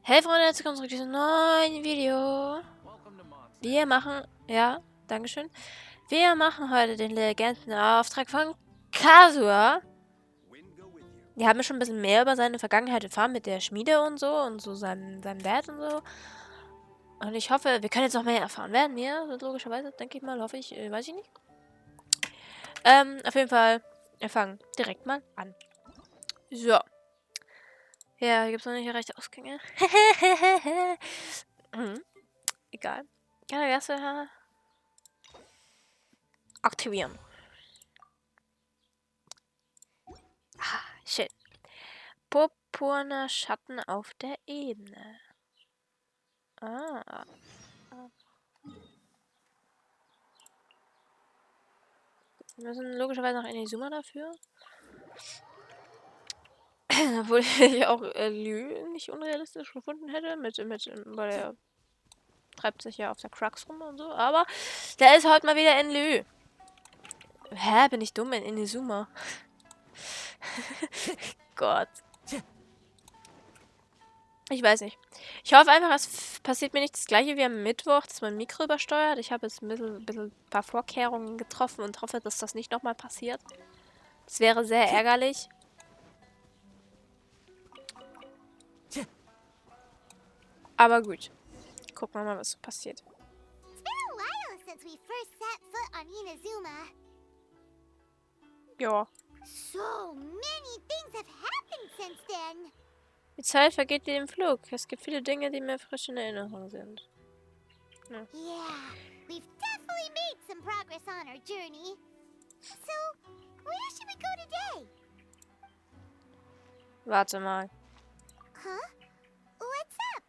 Hey Freunde, herzlich willkommen zurück zu diesem neuen Video. Wir machen, ja, Dankeschön. Wir machen heute den Legenden-Auftrag von Kazuha. Wir haben schon ein bisschen mehr über seine Vergangenheit erfahren mit der Schmiede und so seinem Dad und so. Und ich hoffe, wir können jetzt noch mehr erfahren. Werden wir, logischerweise, denke ich mal, hoffe ich, weiß ich nicht. Auf jeden Fall, wir fangen direkt mal an. So. Ja, hier gibt es noch nicht rechte Ausgänge. Egal. Ja, der erste aktivieren. Ah, shit. Purpurner Schatten auf der Ebene. Ah. Wir müssen logischerweise nach Inezuma dafür. Obwohl ich auch Lü nicht unrealistisch gefunden hätte. Weil er treibt sich ja auf der Crux rum und so. Aber der ist heute mal wieder in Lü. Hä, bin ich dumm in Inezuma? Gott. Ich weiß nicht. Ich hoffe einfach, es passiert mir nicht das gleiche wie am Mittwoch, dass mein Mikro übersteuert. Ich habe jetzt ein paar Vorkehrungen getroffen und hoffe, dass das nicht nochmal passiert. Das wäre sehr ärgerlich. Aber gut. Gucken wir mal, was so passiert. Ja. So many things have happened since then. Die Zeit vergeht wie im Flug. Es gibt viele Dinge, die mir frisch in Erinnerung sind. Ja. Yeah, we've definitely made some progress on our journey. So, where should we go today? Warte mal. Huh? What's up?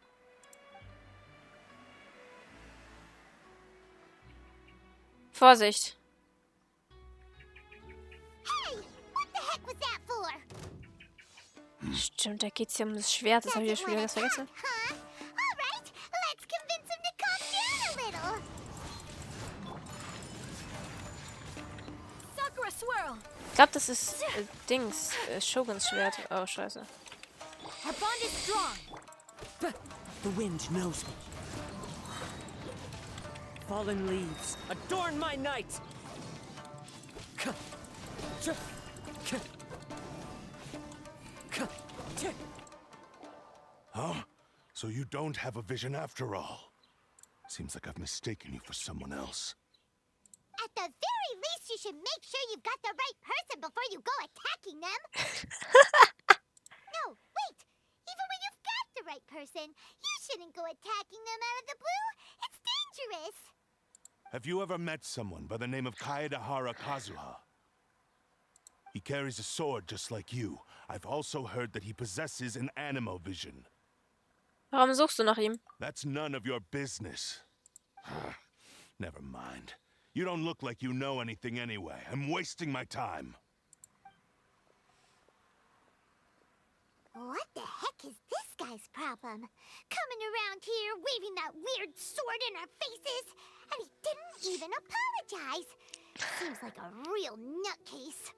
Vorsicht. Hey, what the heck was that for? Stimmt, da geht's hier um das Schwert. Das habe ich ja schon wieder ganz vergessen. Huh? All right, let's convince him to calm down a little. Sakura swirl. Ich glaube, das ist Dings. Shoguns Schwert. Oh, scheiße. Our bond is strong. The wind knows me. Fallen leaves adorn my night. Huh? So you don't have a vision after all? Seems like I've mistaken you for someone else. At the very least, you should make sure you've got the right person before you go attacking them. No, wait. Even when you've got the right person, you shouldn't go attacking them out of the blue. It's dangerous. Have you ever met someone by the name of Kaedehara Kazuha? He carries a sword just like you. I've also heard that he possesses an animal vision. Warum suchst du nach ihm? That's none of your business. Never mind. You don't look like you know anything anyway. I'm wasting my time. What the heck is this guy's problem? Coming around here, waving that weird sword in our faces, and he didn't even apologize. Seems like a real nutcase.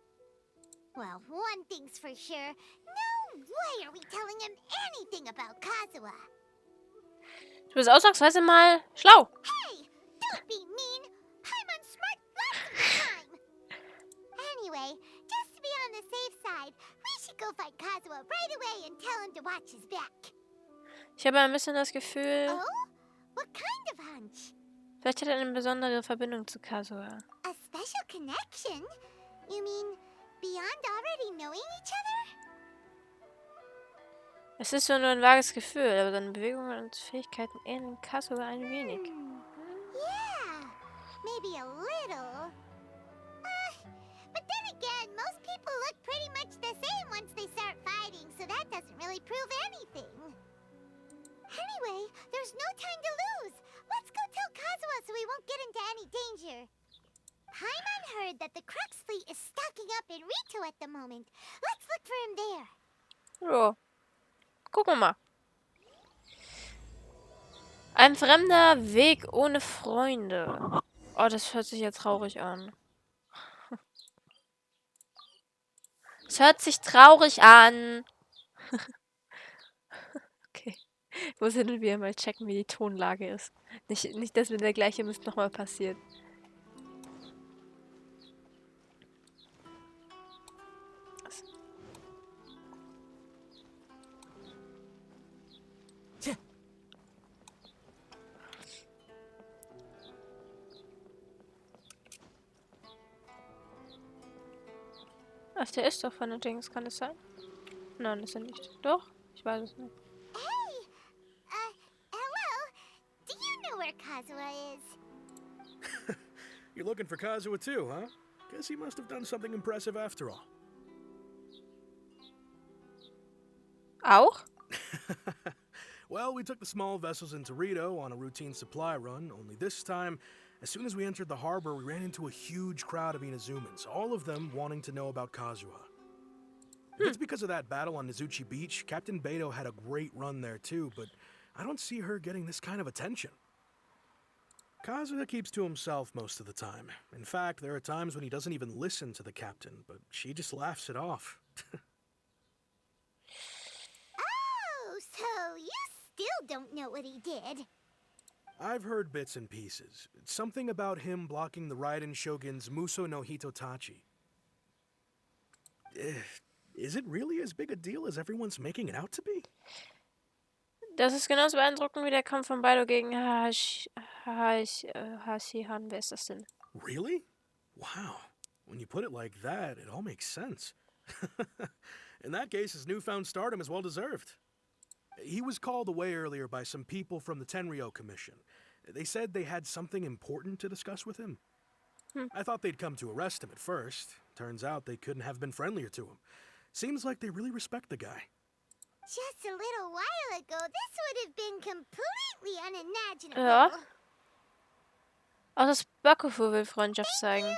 Well, one thing's for sure. No way are we telling him anything about Kazuha. Du bist ausnahmsweise mal schlau. Hey, don't be mean. Paimon's smart lots of the time. Anyway, just to be on the safe side, we should go find Kazuha right away and tell him to watch his back. Ich habe ein bisschen das Gefühl, Oh? What kind of hunch? vielleicht hat er eine besondere Verbindung zu Kazuha. A special connection? You mean beyond already knowing each other? Es ist so nur ein vages Gefühl, aber seine Bewegungen und Fähigkeiten ähneln Kazuha ein wenig. Yeah, maybe a little. But then again, most people look pretty much the same once they start fighting, so that doesn't really prove anything. Anyway, there's no time to lose. Let's go tell Kazuha so we won't get into any danger. Paimon heard that the Crux fleet is stocking up in Rito at the moment. Let's look for him there. Jo. Gucken wir mal. Ein fremder Weg ohne Freunde. Oh, das hört sich ja traurig an. Es hört sich traurig an. Okay. Muss hin und wieder mal checken, wie die Tonlage ist. Nicht, dass mir der gleiche Mist nochmal passiert. Ach, der ist doch von den Dings, kann es sein? Nein, ist er nicht. Doch? Ich weiß es nicht. Hey! Hello? Do you know where Kazuha is? You're looking for Kazuha too, huh? Guess he must have done something impressive after all. Auch? Well, we took the small vessels into Rito on a routine supply run, only this time, as soon as we entered the harbor, we ran into a huge crowd of Inazumans, all of them wanting to know about Kazuha. If it's because of that battle on Nizuchi Beach, Captain Beto had a great run there too, but I don't see her getting this kind of attention. Kazuha keeps to himself most of the time. In fact, there are times when he doesn't even listen to the captain, but she just laughs it off. Oh, so you still don't know what he did? I've heard bits and pieces. Something about him blocking the Raiden Shogun's Muso no Hitotachi. Is it really as big a deal as everyone's making it out to be? Das ist genauso beeindruckend wie der Kampf von Beidou gegen Hashihan. Wer ist das denn? Really? Wow. When you put it like that, it all makes sense. In that case, his newfound stardom is well deserved. He was called away earlier by some people from the Tenryou Commission. They said they had something important to discuss with him. I thought they'd come to arrest him at first. Turns out they couldn't have been friendlier to him. Seems like they really respect the guy. Just a little while ago, this would have been completely unimaginable. Ja. Auch das Bakufu will Freundschaft zeigen.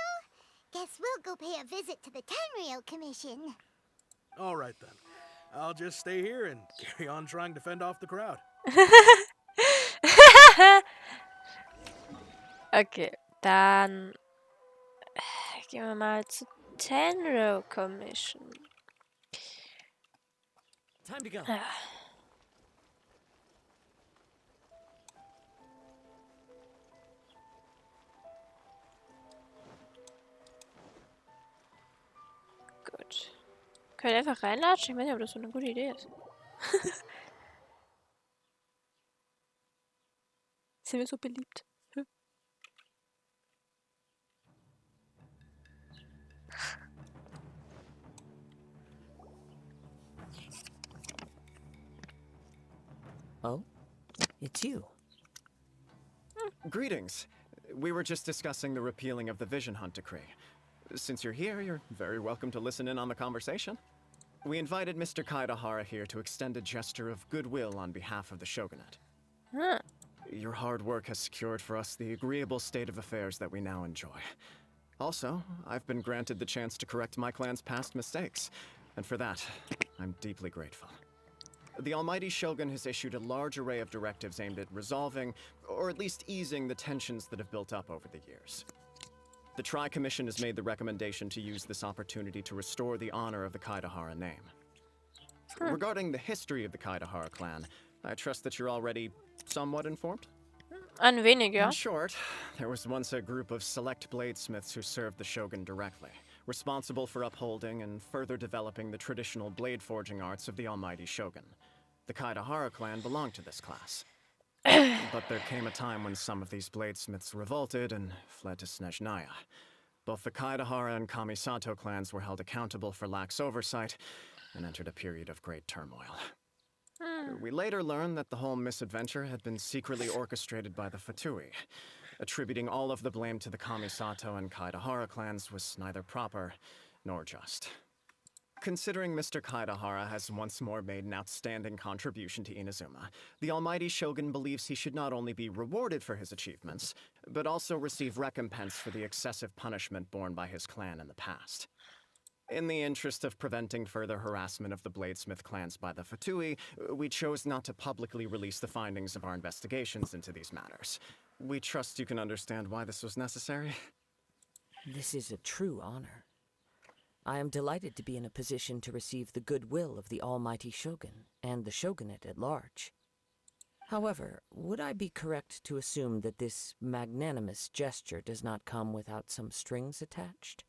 Guess we'll go pay a visit to the Tenryou Commission. All right then. I'll just stay here and carry on trying to fend off the crowd. Okay, dann gehen wir mal zu Tenryou Commission. Time to go. Gut. Können wir einfach reinlatschen? Ich weiß nicht, ob das so eine gute Idee ist. Sind wir so beliebt? Oh? It's you. Greetings. We were just discussing the repealing of the Vision Hunt decree. Since you're here, you're very welcome to listen in on the conversation. We invited Mr. Kaedehara here to extend a gesture of goodwill on behalf of the Shogunate. Huh. Your hard work has secured for us the agreeable state of affairs that we now enjoy. Also, I've been granted the chance to correct my clan's past mistakes, and for that, I'm deeply grateful. The Almighty Shogun has issued a large array of directives aimed at resolving, or at least easing, the tensions that have built up over the years. The Tri-Commission has made the recommendation to use this opportunity to restore the honor of the Kaedehara name. Regarding the history of the Kaedehara clan, I trust that you're already somewhat informed? Ein wenig, ja. In short, there was once a group of select bladesmiths who served the Shogun directly, responsible for upholding and further developing the traditional blade forging arts of the Almighty Shogun. The Kaedehara clan belonged to this class. But there came a time when some of these bladesmiths revolted and fled to Snezhnaya. Both the Kaedehara and Kamisato clans were held accountable for lax oversight and entered a period of great turmoil. We later learned that the whole misadventure had been secretly orchestrated by the Fatui. Attributing all of the blame to the Kamisato and Kaedehara clans was neither proper nor just. Considering Mr. Kaedehara has once more made an outstanding contribution to Inazuma, the Almighty Shogun believes he should not only be rewarded for his achievements, but also receive recompense for the excessive punishment borne by his clan in the past. In the interest of preventing further harassment of the bladesmith clans by the Fatui, we chose not to publicly release the findings of our investigations into these matters. We trust you can understand why this was necessary. This is a true honor. I am delighted to be in a position to receive the goodwill of the Almighty Shogun and the Shogunate at large. However, would I be correct to assume that this magnanimous gesture does not come without some strings attached?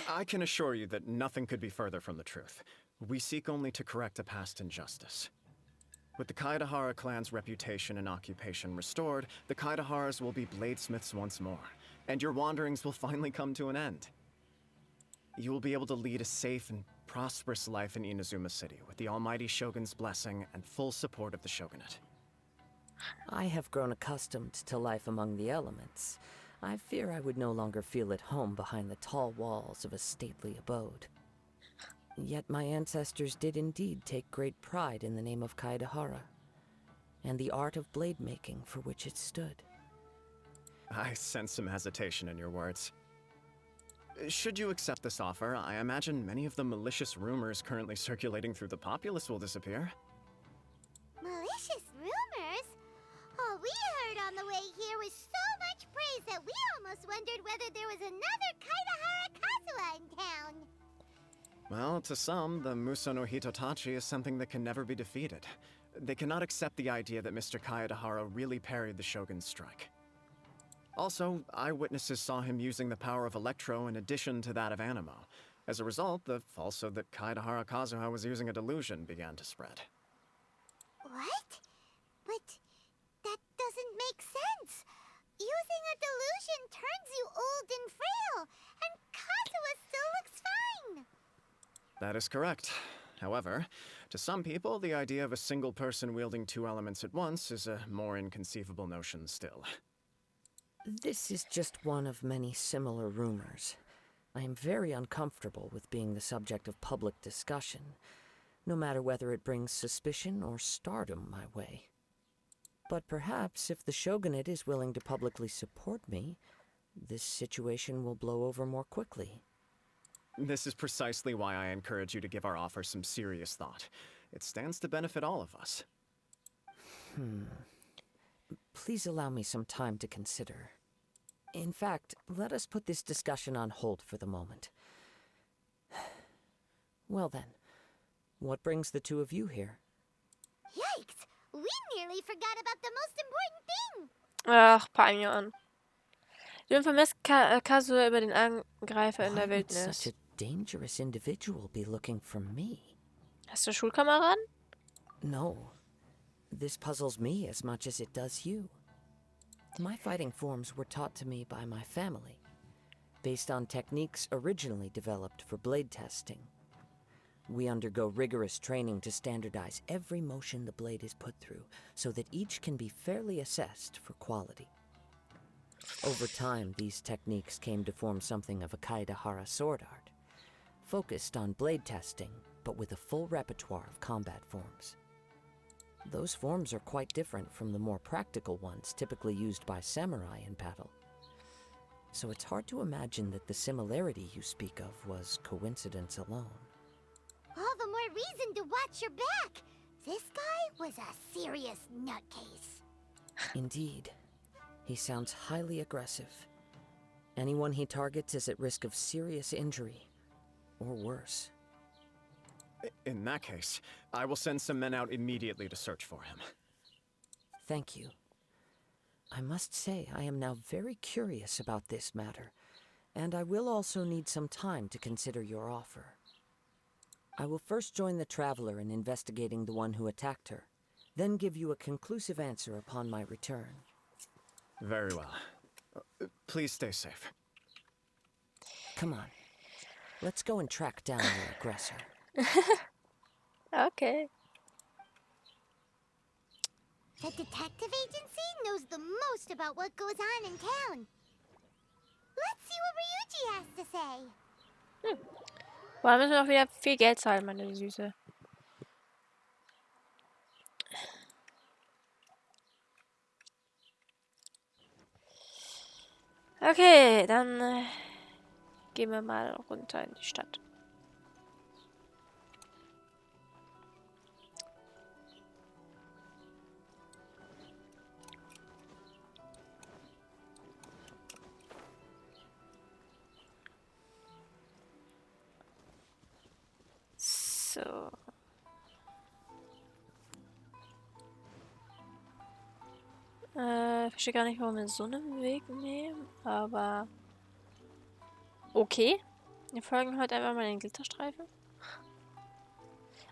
I can assure you that nothing could be further from the truth. We seek only to correct a past injustice. With the Kaedehara clan's reputation and occupation restored, the Kaedeharas will be bladesmiths once more, and your wanderings will finally come to an end. You will be able to lead a safe and prosperous life in Inazuma City, with the almighty Shogun's blessing and full support of the Shogunate. I have grown accustomed to life among the elements. I fear I would no longer feel at home behind the tall walls of a stately abode. Yet my ancestors did indeed take great pride in the name of Kaedehara, and the art of blade making for which it stood. I sense some hesitation in your words. Should you accept this offer, I imagine many of the malicious rumors currently circulating through the populace will disappear. Malicious rumors? All we heard on the way here was so much praise that we almost wondered whether there was another Kaedehara Kazuha in town. Well, to some, the Muso no Hitotachi is something that can never be defeated. They cannot accept the idea that Mr. Kaedehara really parried the Shogun's strike. Also, eyewitnesses saw him using the power of Electro in addition to that of Animo. As a result, the falsehood that Kaedehara Kazuha was using a delusion began to spread. What? But that doesn't make sense. Using a delusion turns you old and frail, and Kazuha still looks fine. That is correct. However, to some people, the idea of a single person wielding two elements at once is a more inconceivable notion still. This is just one of many similar rumors. I am very uncomfortable with being the subject of public discussion, no matter whether it brings suspicion or stardom my way. But perhaps if the Shogunate is willing to publicly support me, this situation will blow over more quickly. This is precisely why I encourage you to give our offer some serious thought. It stands to benefit all of us. Please allow me some time to consider. In fact, let us put this discussion on hold for the moment. Well then, what brings the two of you here? Yikes! We nearly forgot about the most important thing! Ach, Palmion. Du informierst Kazuha über den Angreifer in der Why would such Wildnis. a dangerous individual be looking for me? Hast du Schulkameraden? No. This puzzles me as much as it does you. My fighting forms were taught to me by my family, based on techniques originally developed for blade testing. We undergo rigorous training to standardize every motion the blade is put through, so that each can be fairly assessed for quality. Over time, these techniques came to form something of a Kaedehara sword art, focused on blade testing, but with a full repertoire of combat forms. Those forms are quite different from the more practical ones typically used by samurai in battle. So it's hard to imagine that the similarity you speak of was coincidence alone. All the more reason to watch your back! This guy was a serious nutcase. Indeed. He sounds highly aggressive. Anyone he targets is at risk of serious injury, or worse. In that case, I will send some men out immediately to search for him. Thank you. I must say I am now very curious about this matter, and I will also need some time to consider your offer. I will first join the traveler in investigating the one who attacked her, then give you a conclusive answer upon my return. Very well. Please stay safe. Come on. Let's go and track down your aggressor. Okay. The detective agency knows the most about what goes on in town. Let's see what Ryuji has to say. Boah, müssen wir auch wieder viel Geld zahlen, meine Süße. Okay, dann gehen wir mal runter in die Stadt. So. Verstehe gar nicht, warum wir so einen Weg nehmen, aber okay. Wir folgen heute einfach mal den Glitterstreifen.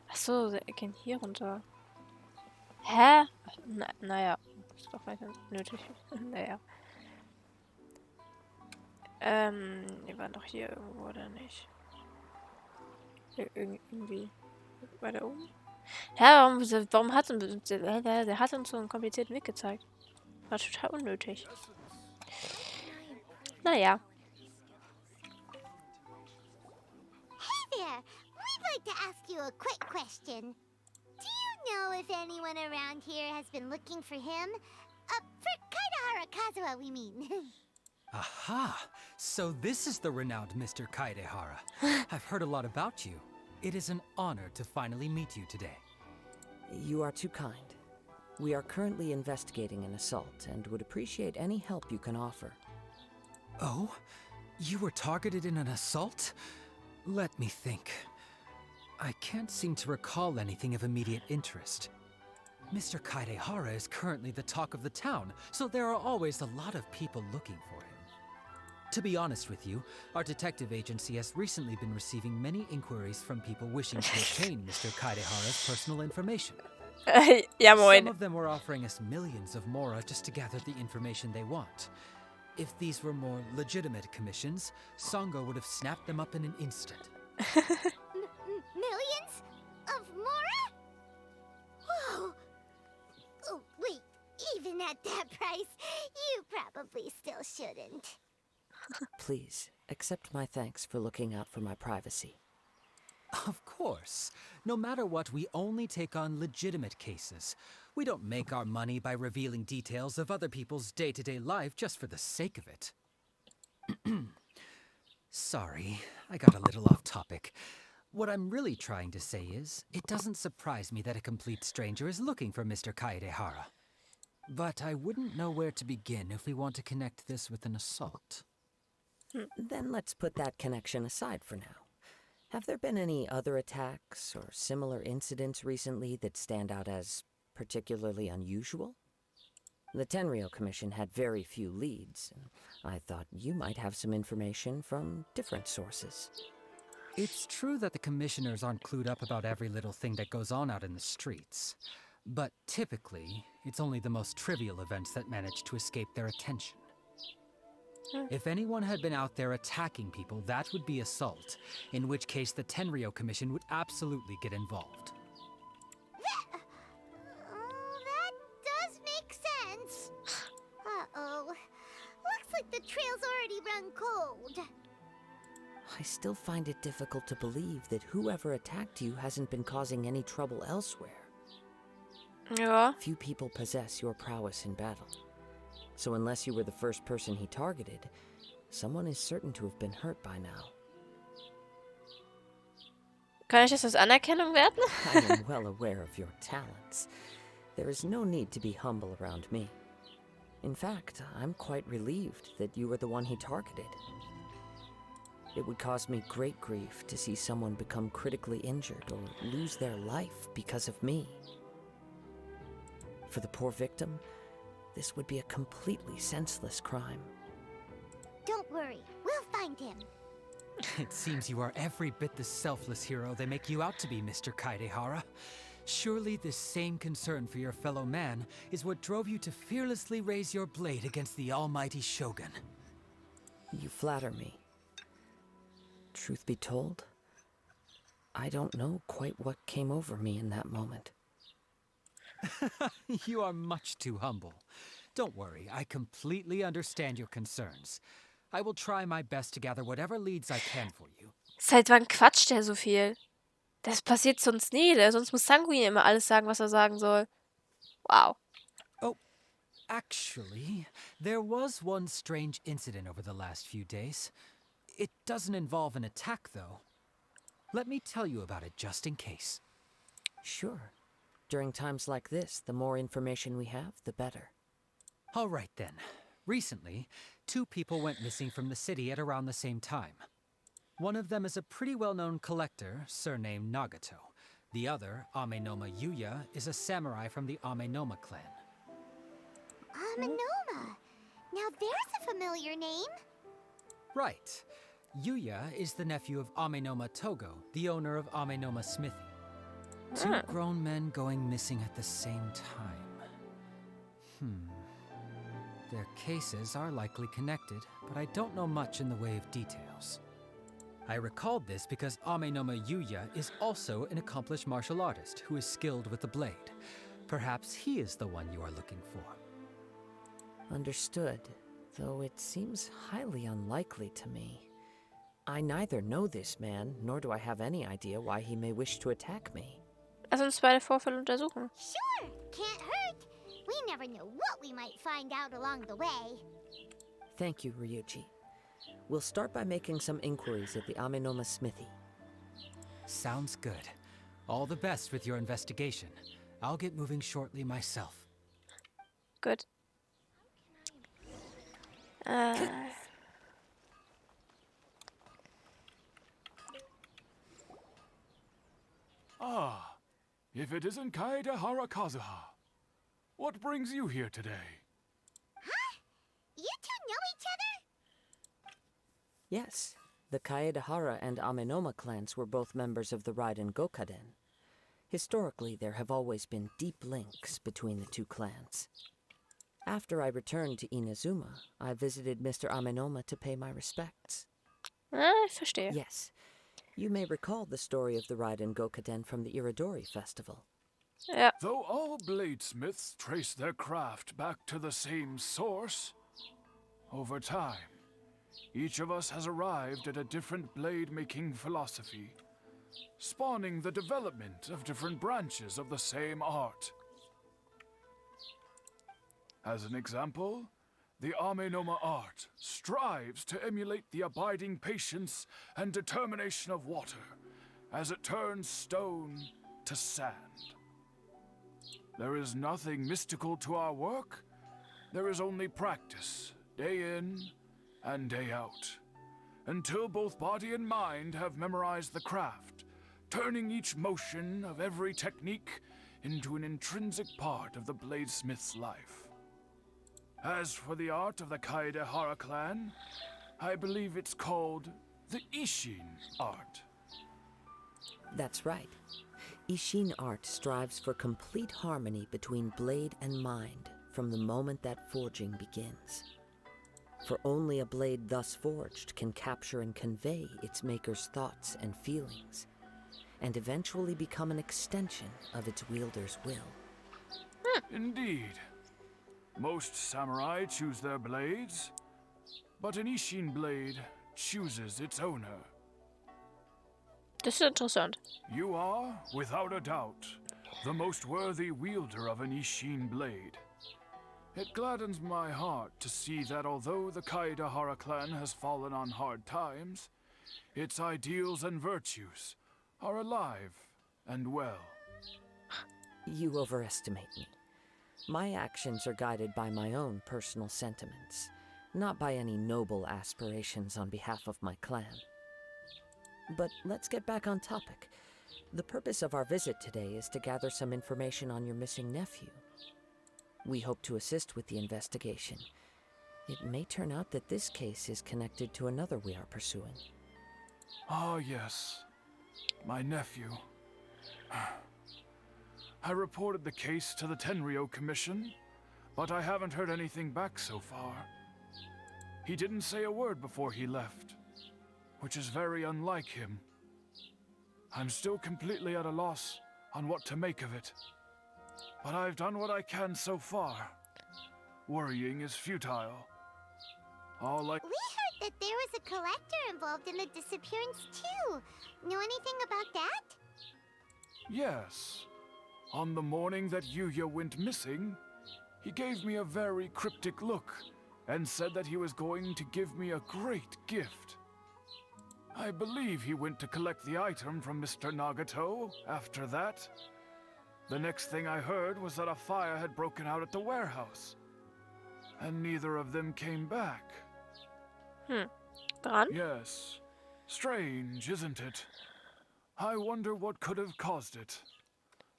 Achso, wir gehen hier runter. Hä? Naja, ist doch weiter nötig. Naja. Die waren doch hier irgendwo, oder nicht? Hier irgendwie. Weiter oben? Ja, warum hat uns, der hat uns so einen komplizierten Weg gezeigt. War total unnötig. Naja. Hey there! We'd like to ask you a quick question. Do you know if anyone around here has been looking for him? For Kaedehara Kazuha, we mean. Aha! So this is the renowned Mr. Kaedehara. I've heard a lot about you. It is an honor to finally meet you today. You are too kind. We are currently investigating an assault and would appreciate any help you can offer. Oh? You were targeted in an assault? Let me think. I can't seem to recall anything of immediate interest. Mr. Kaedehara is currently the talk of the town, so there are always a lot of people looking for him. To be honest with you, our detective agency has recently been receiving many inquiries from people wishing to obtain Mr. Kaedehara's personal information. Ja, Some moin. of them were offering us millions of mora just to gather the information they want. If these were more legitimate commissions, Songo would have snapped them up in an instant. Millions? Of mora? Whoa! Oh, wait, even at that price, you probably still shouldn't. Please, accept my thanks for looking out for my privacy. Of course. No matter what, we only take on legitimate cases. We don't make our money by revealing details of other people's day-to-day life just for the sake of it. Sorry, I got a little off topic. What I'm really trying to say is, it doesn't surprise me that a complete stranger is looking for Mr. Kaedehara. But I wouldn't know where to begin if we want to connect this with an assault. Then let's put that connection aside for now. Have there been any other attacks or similar incidents recently that stand out as particularly unusual? The Tenryou Commission had very few leads, and I thought you might have some information from different sources. It's true that the commissioners aren't clued up about every little thing that goes on out in the streets. But typically, it's only the most trivial events that manage to escape their attention. If anyone had been out there attacking people, that would be assault, in which case the Tenryou Commission would absolutely get involved. That does make sense. Uh-oh. Looks like the trail's already run cold. I still find it difficult to believe that whoever attacked you hasn't been causing any trouble elsewhere. Ja. Few people possess your prowess in battle. So unless you were the first person he targeted, someone is certain to have been hurt by now. Kann ich das als Anerkennung werten? I am well aware of your talents. There is no need to be humble around me. In fact, I'm quite relieved that you were the one he targeted. It would cause me great grief to see someone become critically injured or lose their life because of me. For the poor victim, this would be a completely senseless crime. Don't worry, we'll find him. It seems you are every bit the selfless hero they make you out to be, Mr. Kaedehara. Surely this same concern for your fellow man is what drove you to fearlessly raise your blade against the almighty Shogun. You flatter me. Truth be told, I don't know quite what came over me in that moment. You are much too humble. Don't worry, I completely understand your concerns. I will try my best to gather whatever leads I can for you. Seit wann quatscht der so viel? Das passiert sonst nie. Sonst muss Sanguin immer alles sagen, was er sagen soll. Wow. Oh, actually, there was one strange incident over the last few days. It doesn't involve an attack, though. Let me tell you about it just in case. Sure. During times like this, the more information we have, the better. All right, then. Recently, 2 people went missing from the city at around the same time. One of them is a pretty well-known collector, surnamed Nagato. The other, Amenoma Yuya, is a samurai from the Amenoma clan. Amenoma? Now there's a familiar name. Right. Yuya is the nephew of Amenoma Togo, the owner of Amenoma Smithy. Two grown men going missing at the same time. Their cases are likely connected, but I don't know much in the way of details. I recalled this because Amenoma Yuya is also an accomplished martial artist who is skilled with the blade. Perhaps he is the one you are looking for. Understood, though it seems highly unlikely to me. I neither know this man, nor do I have any idea why he may wish to attack me. Lass uns beide Vorfälle untersuchen. Sure, can't hurt. We never know what we might find out along the way. Thank you, Ryuji. We'll start by making some inquiries at the Amenoma Smithy. Sounds good. All the best with your investigation. I'll get moving shortly myself. Gut. Ah, if it isn't Kaedehara Kazuha. What brings you here today? Huh? You two know each other? Yes, the Kaedehara and Amenoma clans were both members of the Raiden Gokaden. Historically, there have always been deep links between the two clans. After I returned to Inazuma, I visited Mr. Amenoma to pay my respects. Ich verstehe. Yes, you may recall the story of the Raiden Gokaden from the Iridori festival. Ja. Though all bladesmiths trace their craft back to the same source, over time, each of us has arrived at a different blade-making philosophy, spawning the development of different branches of the same art. As an example, the Amenoma art strives to emulate the abiding patience and determination of water as it turns stone to sand. There is nothing mystical to our work. There is only practice, day in and day out, until both body and mind have memorized the craft, turning each motion of every technique into an intrinsic part of the bladesmith's life. As for the art of the Kaedehara clan, I believe it's called the Ishin art. That's right. Ishin art strives for complete harmony between blade and mind from the moment that forging begins. For only a blade thus forged can capture and convey its maker's thoughts and feelings, and eventually become an extension of its wielder's will. Indeed. Most samurai choose their blades, but an Ishin blade chooses its owner. Das ist interessant. You are, without a doubt, the most worthy wielder of an Ishin blade. It gladdens my heart to see that although the Kaedehara clan has fallen on hard times, its ideals and virtues are alive and well. You overestimate me. My actions are guided by my own personal sentiments, not by any noble aspirations on behalf of my clan. But let's get back on topic. The purpose of our visit today is to gather some information on your missing nephew. We hope to assist with the investigation. It may turn out that this case is connected to another we are pursuing. Ah, yes. My nephew. I reported the case to the Tenryo Commission, but I haven't heard anything back so far. He didn't say a word before he left, which is very unlike him. I'm still completely at a loss on what to make of it, but I've done what I can so far. Worrying is futile. All I... We heard that there was a collector involved in the disappearance too. Know anything about that? Yes. On the morning that Yuya went missing, he gave me a very cryptic look and said that he was going to give me a great gift. I believe he went to collect the item from Mr. Nagato after that. The next thing I heard was that a fire had broken out at the warehouse, and neither of them came back. Dran? Yes. Strange, isn't it? I wonder what could have caused it.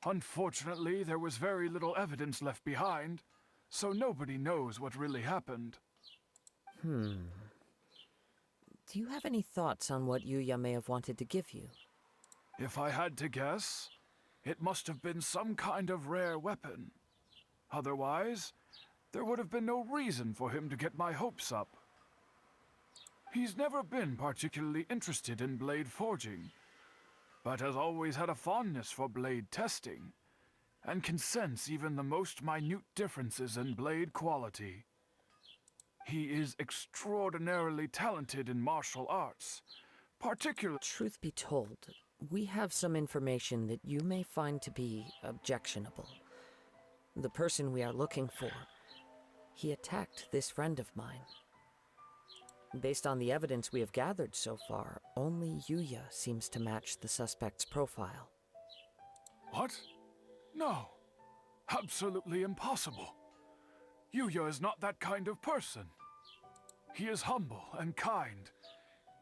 Unfortunately, there was very little evidence left behind, so nobody knows what really happened. Do you have any thoughts on what Yuya may have wanted to give you? If I had to guess, it must have been some kind of rare weapon. Otherwise, there would have been no reason for him to get my hopes up. He's never been particularly interested in blade forging, but has always had a fondness for blade testing, and can sense even the most minute differences in blade quality. He is extraordinarily talented in martial arts, particularly... Truth be told, we have some information that you may find to be objectionable. The person we are looking for, he attacked this friend of mine. Based on the evidence we have gathered so far, only Yuya seems to match the suspect's profile. What? No. Absolutely impossible. Yuya is not that kind of person. He is humble and kind.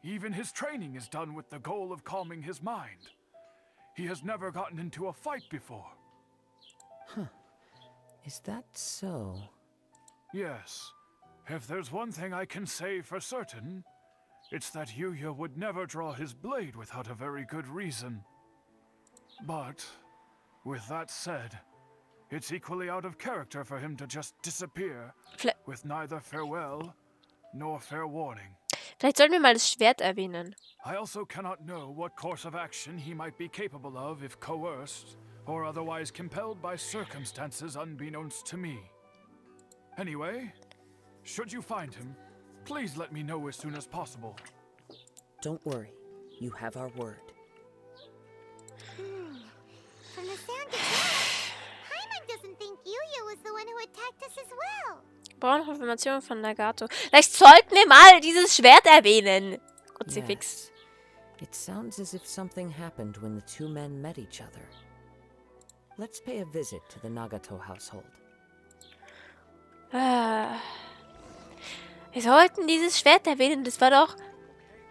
Even his training is done with the goal of calming his mind. He has never gotten into a fight before. Huh. Is that so? Yes. If there's one thing I can say for certain, it's that Yuya would never draw his blade without a very good reason. But, with that said, it's equally out of character for him to just disappear with neither farewell nor fair warning. Vielleicht sollten wir mal das Schwert erwähnen. I also cannot know what course of action he might be capable of if coerced or otherwise compelled by circumstances unbeknownst to me. Anyway, should you find him, please let me know as soon as possible. Don't worry, you have our word. From the sound of that, Paimon doesn't think Yuya was the one who attacked us as well. Brauchen noch Informationen von Nagato. Vielleicht sollten wir mal dieses Schwert erwähnen. Kruzifix. Yes. It sounds as if something happened when the two men met each other. Let's pay a visit to the Nagato household. Wir sollten dieses Schwert erwähnen. Das war doch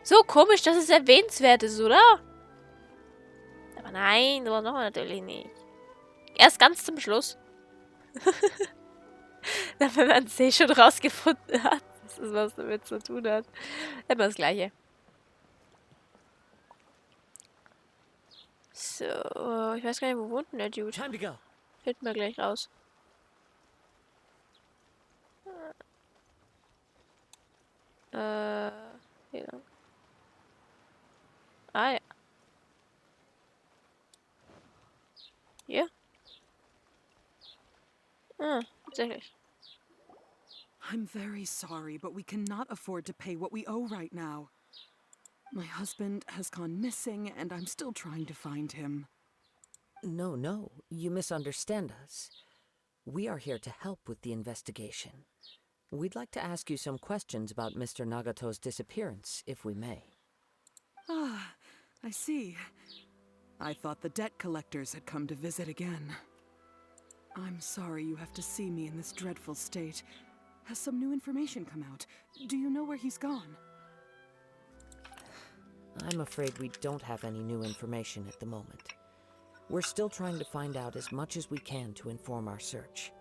so komisch, dass es erwähnenswert ist, oder? Aber nein, das war noch natürlich nicht. Erst ganz zum Schluss. Wenn man es eh schon rausgefunden hat, dass es was damit zu tun hat. Immer das Gleiche. So, ich weiß gar nicht, wo wohnt denn der Dude? Time to go. Finden wir gleich raus. Hier lang. Ah, ja. Hier? Ah, tatsächlich. I'm very sorry, but we cannot afford to pay what we owe right now. My husband has gone missing, and I'm still trying to find him. No, you misunderstand us. We are here to help with the investigation. We'd like to ask you some questions about Mr. Nagato's disappearance, if we may. Ah, I see. I thought the debt collectors had come to visit again. I'm sorry you have to see me in this dreadful state. Has some new information come out? Do you know where he's gone? I'm afraid we don't have any new information at the moment. We're still trying to find out as much as we can to inform our search.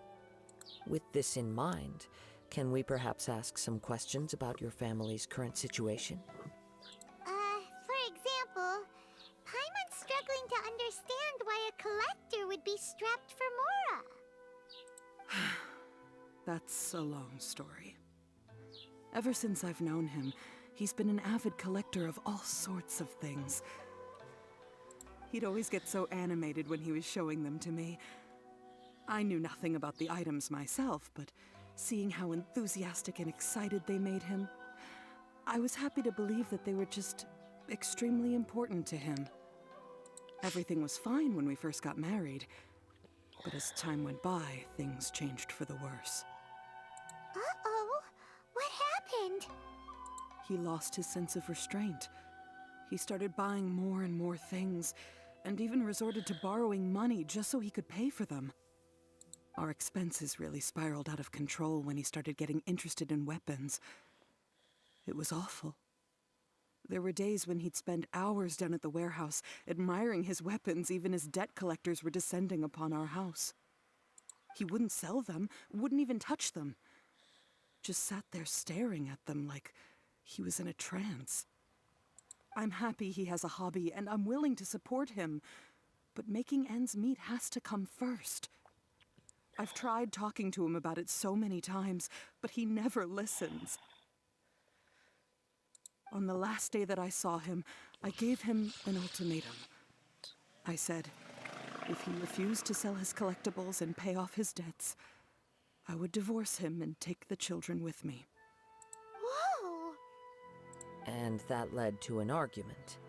With this in mind, can we perhaps ask some questions about your family's current situation? For example, Paimon's struggling to understand why a collector would be strapped for Mora. That's a long story. Ever since I've known him, he's been an avid collector of all sorts of things. He'd always get so animated when he was showing them to me. I knew nothing about the items myself, but seeing how enthusiastic and excited they made him, I was happy to believe that they were just extremely important to him. Everything was fine when we first got married, but as time went by, things changed for the worse. Uh-oh, what happened? He lost his sense of restraint. He started buying more and more things, and even resorted to borrowing money just so he could pay for them. Our expenses really spiraled out of control when he started getting interested in weapons. It was awful. There were days when he'd spend hours down at the warehouse, admiring his weapons even as debt collectors were descending upon our house. He wouldn't sell them, wouldn't even touch them. just sat there staring at them like he was in a trance. I'm happy he has a hobby, and I'm willing to support him, but making ends meet has to come first. I've tried talking to him about it so many times, but he never listens. On the last day that I saw him, I gave him an ultimatum. I said, if he refused to sell his collectibles and pay off his debts, I would divorce him and take the children with me. Whoa! And that led to an argument.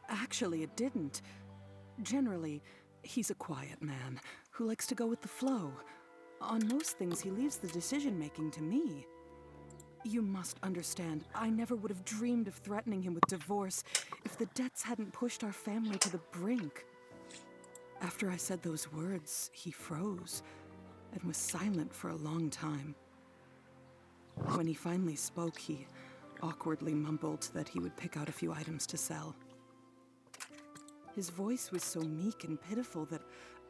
Actually, it didn't. Generally, he's a quiet man who likes to go with the flow. On most things, he leaves the decision-making to me. You must understand, I never would have dreamed of threatening him with divorce if the debts hadn't pushed our family to the brink. After I said those words, he froze and was silent for a long time. When he finally spoke, he awkwardly mumbled that he would pick out a few items to sell. His voice was so meek and pitiful that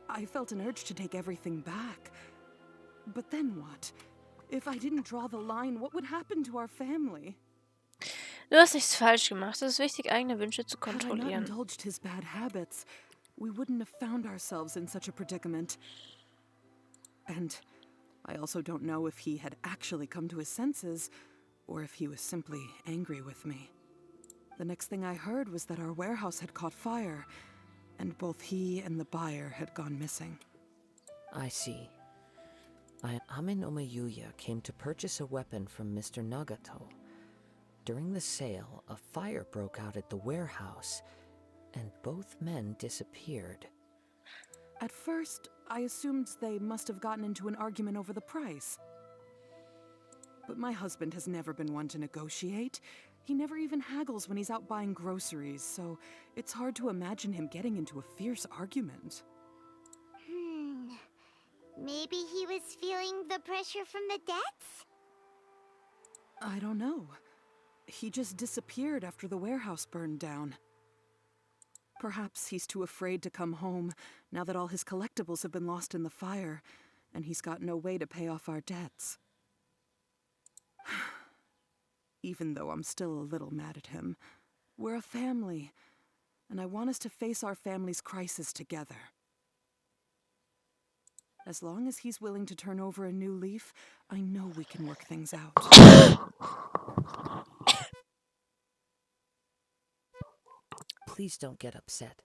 I felt an urge to take everything back. But then what? If I didn't draw the line, what would happen to our family? Du hast nichts falsch gemacht. Es ist wichtig, eigene Wünsche zu Had I not kontrollieren. indulged his bad habits, we wouldn't have found ourselves in such a predicament. And I also don't know if he had actually come to his senses, or if he was simply angry with me. The next thing I heard was that our warehouse had caught fire, and both he and the buyer had gone missing. I see. Ame Yuya came to purchase a weapon from Mr. Nagato. During the sale, a fire broke out at the warehouse, and both men disappeared. At first, I assumed they must have gotten into an argument over the price. But my husband has never been one to negotiate. He never even haggles when he's out buying groceries, so it's hard to imagine him getting into a fierce argument. Maybe he was feeling the pressure from the debts? I don't know. He just disappeared after the warehouse burned down. Perhaps he's too afraid to come home now that all his collectibles have been lost in the fire, and he's got no way to pay off our debts. Even though I'm still a little mad at him, we're a family, and I want us to face our family's crisis together. As long as he's willing to turn over a new leaf, I know we can work things out. Please don't get upset.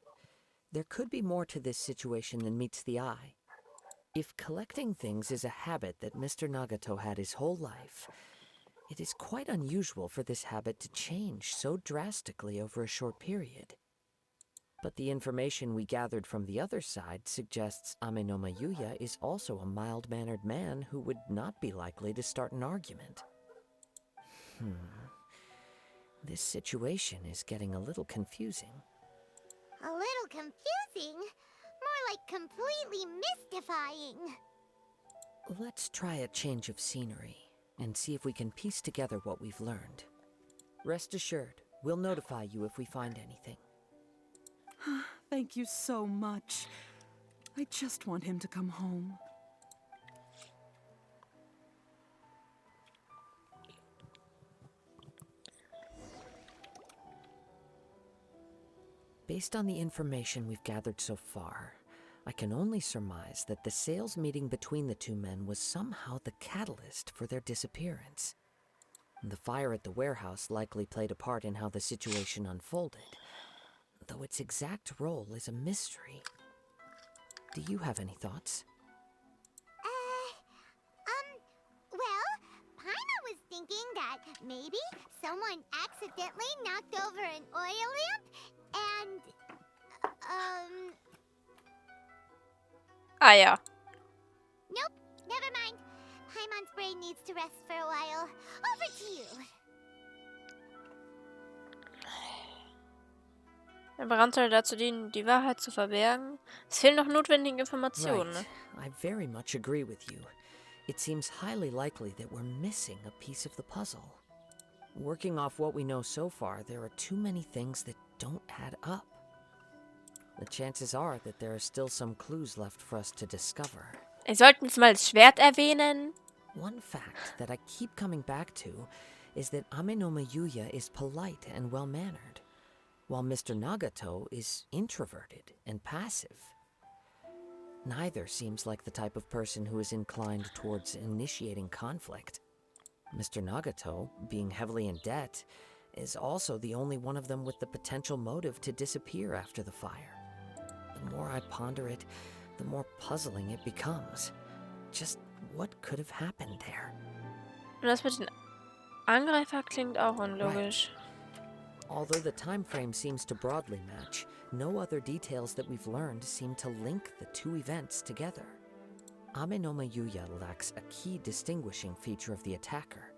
There could be more to this situation than meets the eye. If collecting things is a habit that Mr. Nagato had his whole life, it is quite unusual for this habit to change so drastically over a short period. But the information we gathered from the other side suggests Ame Yuya is also a mild-mannered man who would not be likely to start an argument. This situation is getting a little confusing. A little confusing? More like completely mystifying. Let's try a change of scenery and see if we can piece together what we've learned. Rest assured, we'll notify you if we find anything. Thank you so much. I just want him to come home. Based on the information we've gathered so far, I can only surmise that the sales meeting between the two men was somehow the catalyst for their disappearance. The fire at the warehouse likely played a part in how the situation unfolded, though its exact role is a mystery. Do you have any thoughts? Well, Paima was thinking that maybe someone accidentally knocked over an oil lamp and, Ah ja. Nope, never mind. Paimon's brain needs to rest for a while. Over to you. Der Brand soll dazu dienen, die Wahrheit zu verbergen. Es fehlen noch notwendige Informationen. Right. I very much agree with you. It seems highly likely that we're missing a piece of the puzzle. Working off what we know so far, there are too many things that don't add up. The chances are that there are still some clues left for us to discover. Wir sollten es mal das Schwert erwähnen. One fact that I keep coming back to is that Amenoma Yuya is polite and well-mannered, while Mr. Nagato is introverted and passive. Neither seems like the type of person who is inclined towards initiating conflict. Mr. Nagato, being heavily in debt, is also the only one of them with the potential motive to disappear after the fire. The more I ponder it, the more puzzling it becomes. Just what could have happened there? Und das mit den Angreifer klingt auch unlogisch. Although the time frame seems to broadly match, no other details that we've learned seem to link the two events together. Amenoma Yuya lacks a key distinguishing feature of the attacker,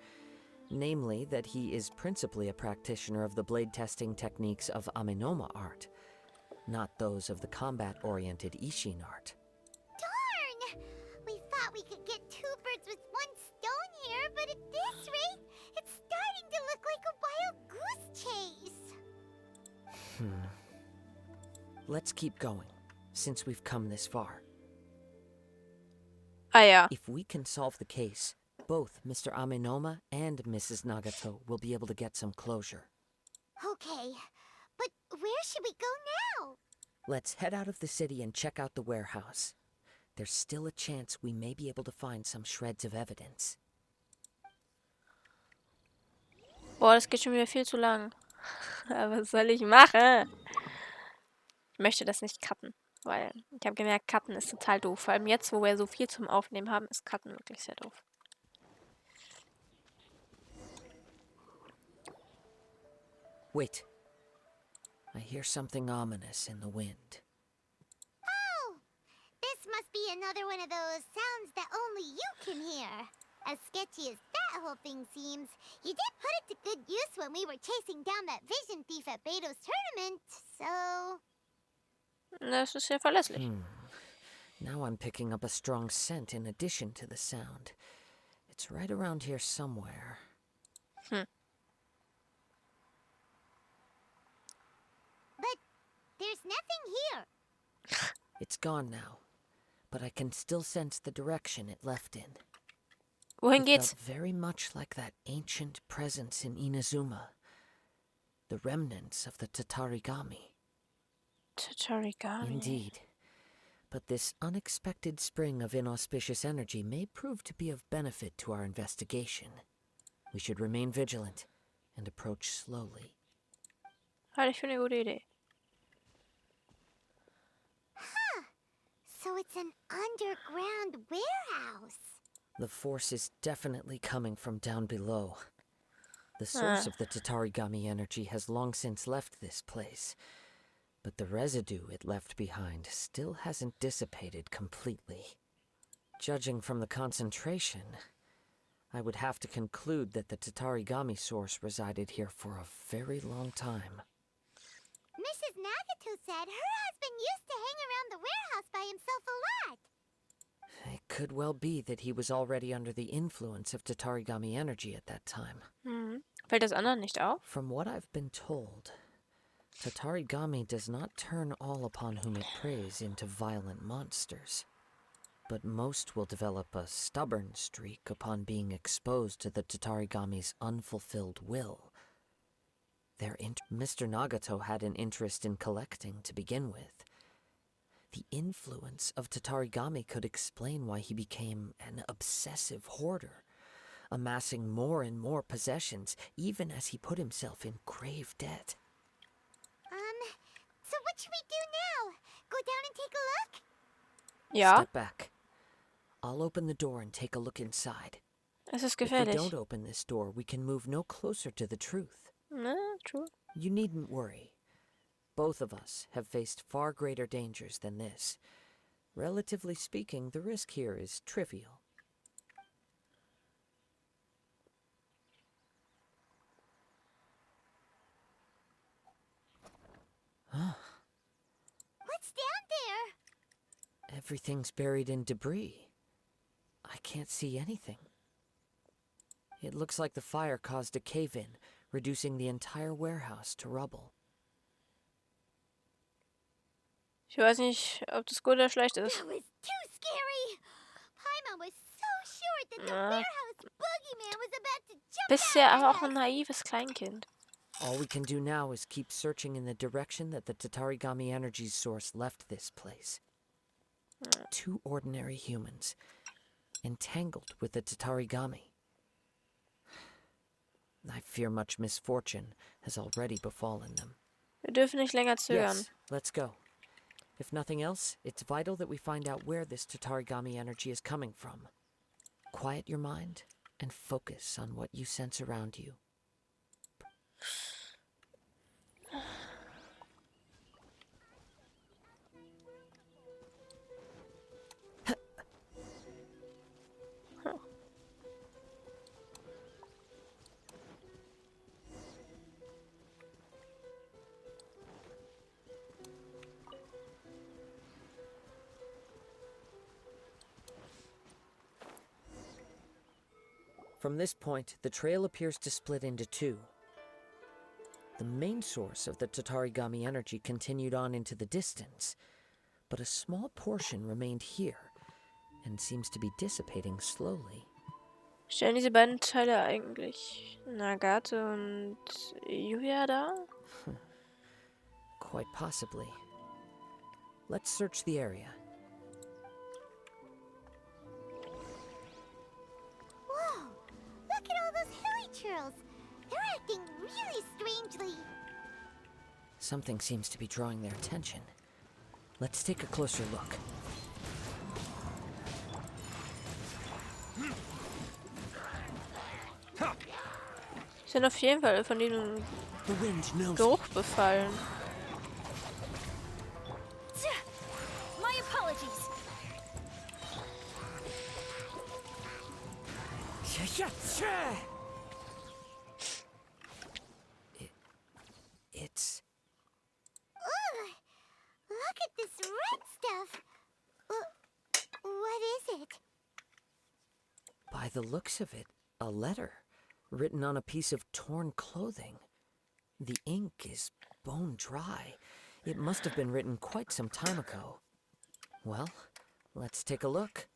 namely that he is principally a practitioner of the blade testing techniques of Amenoma art, not those of the combat-oriented Ishin art. Darn! We thought we could get two birds with one stone here, but at this rate, it's starting to look like a wild goose chase. Let's keep going, since we've come this far. Ah ja. If we can solve the case, both Mr. Amenoma and Mrs. Nagato will be able to get some closure. Okay, but where should we go now? Let's head out of the city and check out the warehouse. There's still a chance we may be able to find some shreds of evidence. Boah, das geht schon wieder viel zu lang. Was soll ich machen? Ich möchte das nicht cutten, weil ich habe gemerkt, cutten ist total doof. Vor allem jetzt, wo wir so viel zum Aufnehmen haben, ist cutten wirklich sehr doof. Wait. I hear something ominous in the wind. Oh! This must be another one of those sounds that only you can hear. As sketchy as that whole thing seems, you did put it to good use when we were chasing down that vision thief at Beto's tournament, so... Das ist sehr verlässlich. Now I'm picking up a strong scent in addition to the sound. It's right around here somewhere. But there's nothing here. It's gone now, but I can still sense the direction it left in. Wohin It geht's? felt very much like that ancient presence in Inazuma. The remnants of the Tatarigami. Tatarigami. Indeed. But this unexpected spring of inauspicious energy may prove to be of benefit to our investigation. We should remain vigilant and approach slowly. Halte ich für eine gute Idee. So it's an underground warehouse. The force is definitely coming from down below. The source of the Tatarigami energy has long since left this place, but the residue it left behind still hasn't dissipated completely. Judging from the concentration, I would have to conclude that the Tatarigami source resided here for a very long time. Mrs. Nagato said her husband used to hang around the warehouse by himself a lot. It could well be that he was already under the influence of Tatarigami energy at that time. Fällt das anderen nicht auf? From what I've been told, Tatarigami does not turn all upon whom it preys into violent monsters, but most will develop a stubborn streak upon being exposed to the Tatarigami's unfulfilled will. Mr. Nagato had an interest in collecting to begin with. The influence of Tatarigami could explain why he became an obsessive hoarder, amassing more and more possessions even as he put himself in grave debt. So what should we do now? Go down and take a look? Ja, Step back. I'll open the door and take a look inside. es ist If we gefährlich. don't open this door, we can move no closer to the truth. True. You needn't worry. Both of us have faced far greater dangers than this. Relatively speaking, the risk here is trivial. What's down there? Everything's buried in debris. I can't see anything. It looks like the fire caused a cave-in, reducing the entire warehouse to rubble. Ich weiß nicht, ob das gut oder schlecht ist. That was too scary. Paimon was so sure that Na, Boogeyman was about to jump bisher out aber at auch ein us. naives Kleinkind. All we can do now is keep searching in the direction that the Tatarigami energy source left this place. 2 ordinary humans, entangled with the Tatarigami. I fear much misfortune has already befallen them. Wir dürfen nicht länger zögern. Yes, let's go. If nothing else, it's vital that we find out where this Tatarigami energy is coming from. Quiet your mind and focus on what you sense around you. From this point, the trail appears to split into 2. The main source of the Tatarigami energy continued on into the distance, but a small portion remained here and seems to be dissipating slowly. Stellen diese beiden Teile eigentlich Nagate und Yuya dar? Quite possibly. Let's search the area. Whoa! Look at all those hilly churls. They're acting really strangely. Something seems to be drawing their attention. Let's take a closer look. Sind auf jeden Fall von diesem The wind knows. Geruch befallen. My apologies. It's Ugh! Look at this red stuff. What is it? by the looks of it, a letter written on a piece of torn clothing. The ink is bone dry. It must have been written quite some time ago. Well, let's take a look.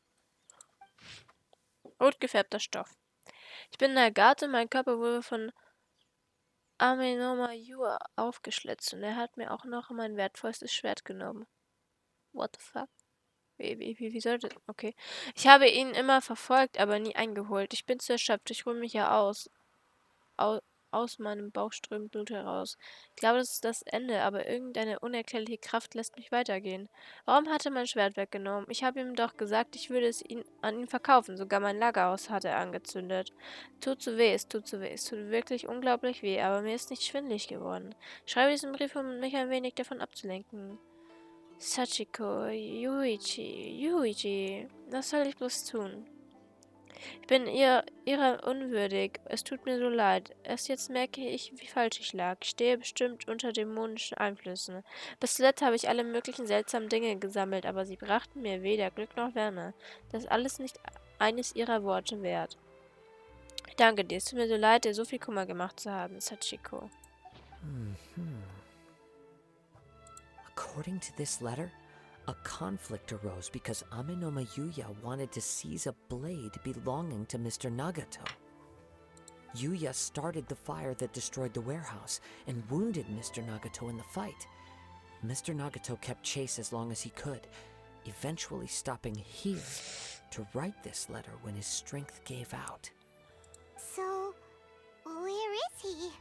Rot gefärbter Stoff. Ich bin Nagate, mein Körper wurde von Amenoma Yua aufgeschlitzt und er hat mir auch noch mein wertvollstes Schwert genommen. What the fuck? Wie sollte... Okay. Ich habe ihn immer verfolgt, aber nie eingeholt. Ich bin zu erschöpft. Ich ruhe mich ja aus. Aus meinem Bauch strömt Blut heraus. Ich glaube, das ist das Ende, aber irgendeine unerklärliche Kraft lässt mich weitergehen. Warum hat er mein Schwert weggenommen? Ich habe ihm doch gesagt, ich würde es an ihn verkaufen. Sogar mein Lagerhaus hat er angezündet. Tut so weh, es tut so weh. Es tut wirklich unglaublich weh, aber mir ist nicht schwindelig geworden. Ich schreibe diesen Brief, um mich ein wenig davon abzulenken. Sachiko, Yuichi, was soll ich bloß tun? Ich bin ihrer unwürdig. Es tut mir so leid. Erst jetzt merke ich, wie falsch ich lag. Ich stehe bestimmt unter dämonischen Einflüssen. Bis zuletzt habe ich alle möglichen seltsamen Dinge gesammelt, aber sie brachten mir weder Glück noch Wärme. Das ist alles nicht eines ihrer Worte wert. Ich danke dir. Es tut mir so leid, dir so viel Kummer gemacht zu haben, Sachiko. According to this letter, a conflict arose because Amenoma Yuya wanted to seize a blade belonging to Mr. Nagato. Yuya started the fire that destroyed the warehouse and wounded Mr. Nagato in the fight. Mr. Nagato kept chase as long as he could, eventually stopping here to write this letter when his strength gave out. So, where is he?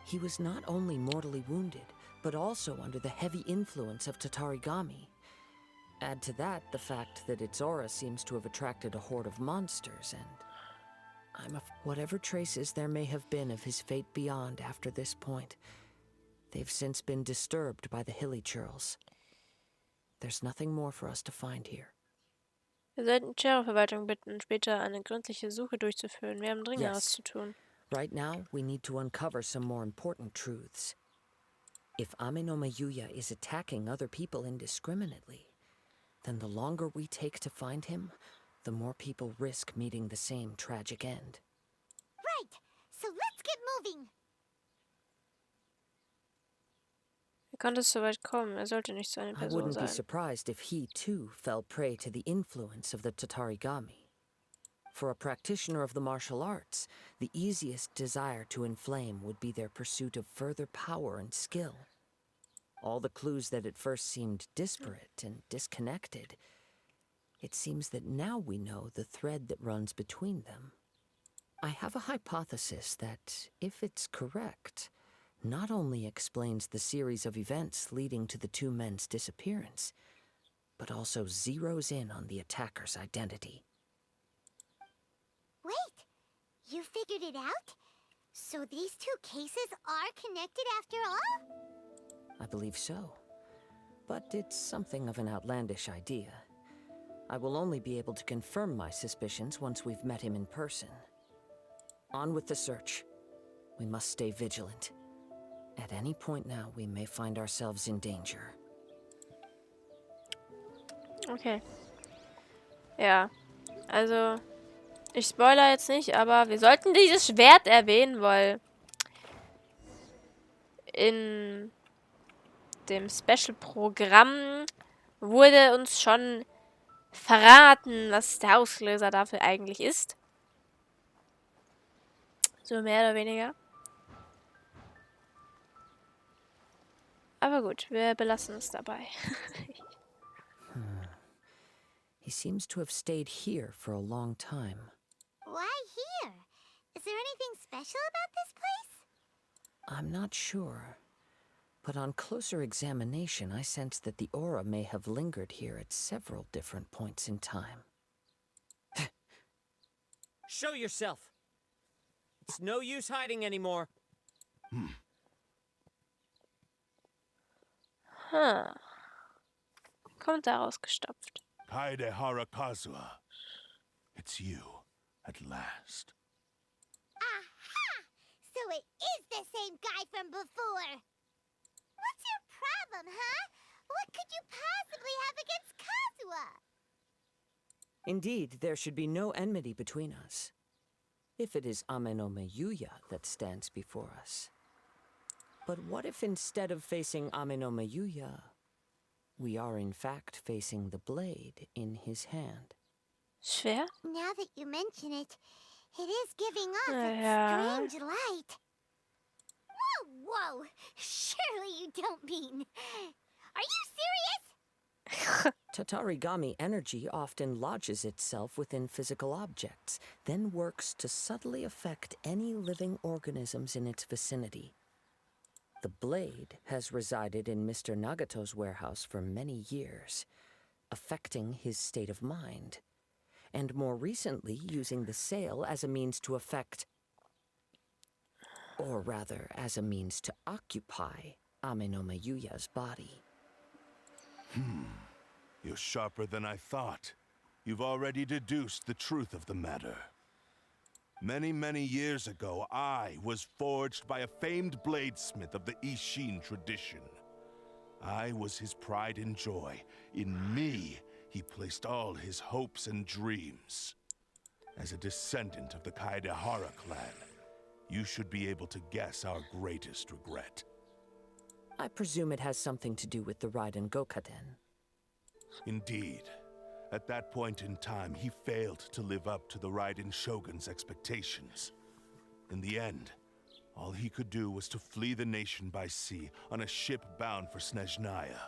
He was not only mortally wounded, but also under the heavy influence of Tatarigami. Add to that the fact that its aura seems to have attracted a horde of monsters, and whatever traces there may have been of his fate beyond after this point, they've since been disturbed by the hilly churls. There's nothing more for us to find here. Wir sollten die Sheriff-Verwaltung bitten, später eine gründliche Suche durchzuführen. Wir haben Dringenderes zu tun. Right now, we need to uncover some more important truths. If Amenoma Yuya is attacking other people indiscriminately, then the longer we take to find him, the more people risk meeting the same tragic end. Right. So let's get moving. Wie konnte es so weit kommen? Er sollte nicht so eine I Person wouldn't be sein. surprised if he too fell prey to the influence of the Tatarigami. For a practitioner of the martial arts, the easiest desire to inflame would be their pursuit of further power and skill. All the clues that at first seemed disparate and disconnected, it seems that now we know the thread that runs between them. I have a hypothesis that, if it's correct, not only explains the series of events leading to the two men's disappearance, but also zeroes in on the attacker's identity. Wait, you figured it out? So these two cases are connected after all? I believe so. But it's something of an outlandish idea. I will only be able to confirm my suspicions once we've met him in person. On with the search. We must stay vigilant. At any point now, we may find ourselves in danger. Okay. Ja. Also, ich spoilere jetzt nicht, aber wir sollten dieses Schwert erwähnen, weil in dem Special-Programm wurde uns schon verraten, was der Auslöser dafür eigentlich ist. So mehr oder weniger. Aber gut, wir belassen es dabei. He seems to have stayed here for a long time. Why here? Is there anything special about this place? I'm not sure. But on closer examination, I sense that the aura may have lingered here at several different points in time. Show yourself! It's no use hiding anymore. Kommt da rausgestopft. Kaedehara Kazuha. It's you, at last. Aha! So it is the same guy from before. What's your problem, huh? What could you possibly have against Kazuha? Indeed, there should be no enmity between us. If it is Ame no Meyuya that stands before us. But what if instead of facing Ame no Meyuya, we are in fact facing the blade in his hand? Schwer? Now that you mention it, it is giving off Ja. a strange light. Whoa! Surely you don't mean... Are you serious? Tatarigami energy often lodges itself within physical objects, then works to subtly affect any living organisms in its vicinity. The blade has resided in Mr. Nagato's warehouse for many years, affecting his state of mind, and more recently using the sale as a means to affect, or rather as a means to occupy, Ame no Meyuya's body. You're sharper than I thought. You've already deduced the truth of the matter. Many, many years ago, I was forged by a famed bladesmith of the Ishin tradition. I was his pride and joy. In me, he placed all his hopes and dreams. As a descendant of the Kaedehara clan, you should be able to guess our greatest regret. I presume it has something to do with the Raiden Gokaden. Indeed. At that point in time, he failed to live up to the Raiden Shogun's expectations. In the end, all he could do was to flee the nation by sea on a ship bound for Snezhnaya.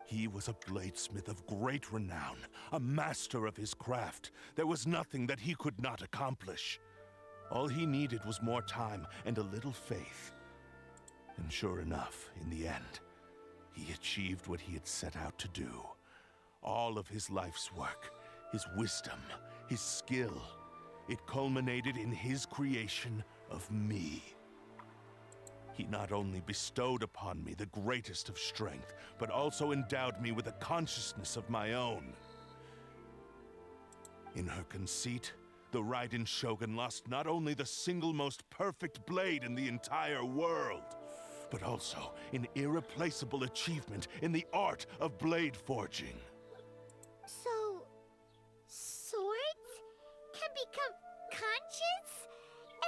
He was a bladesmith of great renown, a master of his craft. There was nothing that he could not accomplish. All he needed was more time and a little faith. And sure enough, in the end, he achieved what he had set out to do. All of his life's work, his wisdom, his skill, it culminated in his creation of me. He not only bestowed upon me the greatest of strength, but also endowed me with a consciousness of my own. In her conceit, the Raiden Shogun lost not only the single most perfect blade in the entire world, but also an irreplaceable achievement in the art of blade forging. So... swords can become conscious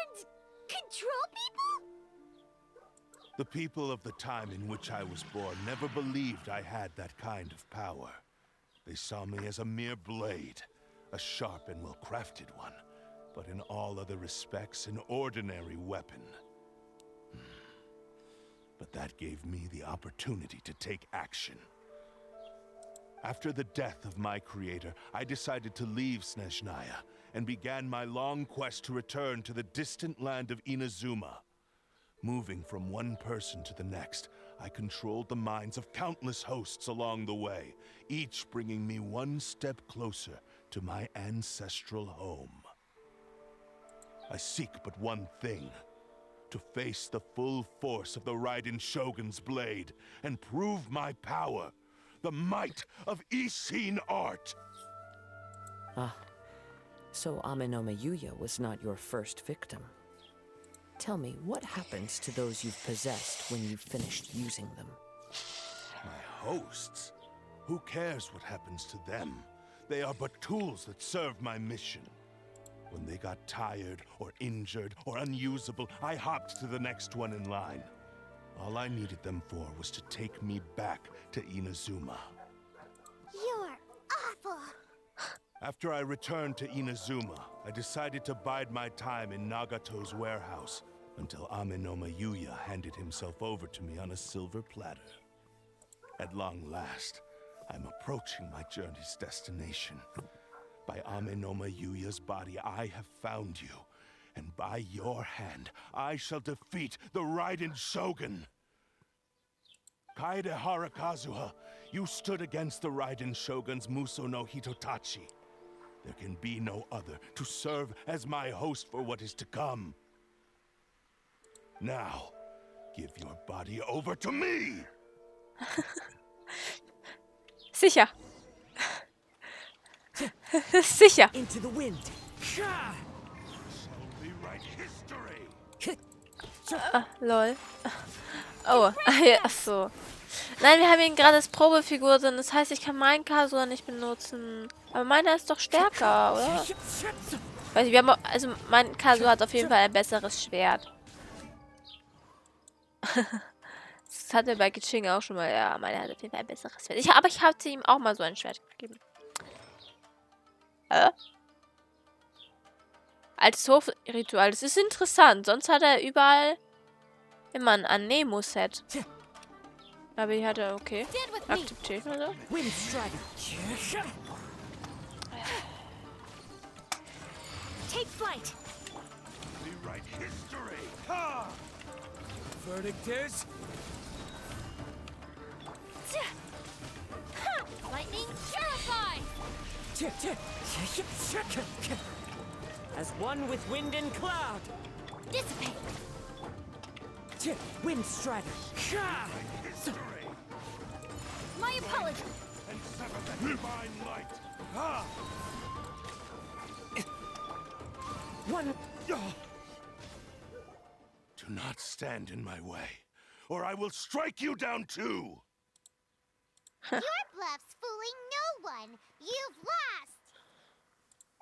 and control people? The people of the time in which I was born never believed I had that kind of power. They saw me as a mere blade, a sharp and well-crafted one, but in all other respects an ordinary weapon. But that gave me the opportunity to take action. After the death of my creator, I decided to leave Snezhnaya and began my long quest to return to the distant land of Inazuma. Moving from one person to the next, I controlled the minds of countless hosts along the way, each bringing me one step closer to my ancestral home. I seek but one thing: to face the full force of the Raiden Shogun's blade and prove my power, the might of Ishin art. Ah, so Amenoma Yuya was not your first victim. Tell me, what happens to those you've possessed when you've finished using them? My hosts? Who cares what happens to them? They are but tools that serve my mission. When they got tired, or injured, or unusable, I hopped to the next one in line. All I needed them for was to take me back to Inazuma. You're awful. After I returned to Inazuma, I decided to bide my time in Nagato's warehouse until Amenoma Yuya handed himself over to me on a silver platter. At long last, I'm approaching my journey's destination. By Amenoma Yuya's body, I have found you, and by your hand, I shall defeat the Raiden Shogun. Kaedehara Kazuha, you stood against the Raiden Shogun's Muso no Hitotachi. There can be no other to serve as my host for what is to come. Now, give your body over to me! Sicher. Sicher. Into the wind! Shall rewrite history! Lol. Oh, ja, ach so. Nein, wir haben ihn gerade als Probefigur drin. Das heißt, ich kann meinen Kazuha nicht benutzen. Aber meiner ist doch stärker, oder? Weiß nicht, wir haben, also mein Kazuha hat auf jeden Fall ein besseres Schwert. Das hat er bei Kiching auch schon mal. Ja, meiner hat auf jeden Fall ein besseres Schwert. Aber ich habe ihm auch mal so ein Schwert gegeben. Als Hofritual. Das ist interessant. Sonst hat er überall immer ein Anemo-Set. Aber hier hat er, okay. Akzeptieren oder so. Take flight. Rewrite history! Ha! Verdict is... Lightning purify. As one with wind and cloud! Dissipate. Wind Strider! History! My apology. And sever the divine light! Ha! One... Do not stand in my way, or I will strike you down too! Your bluff's fooling no one. You've lost.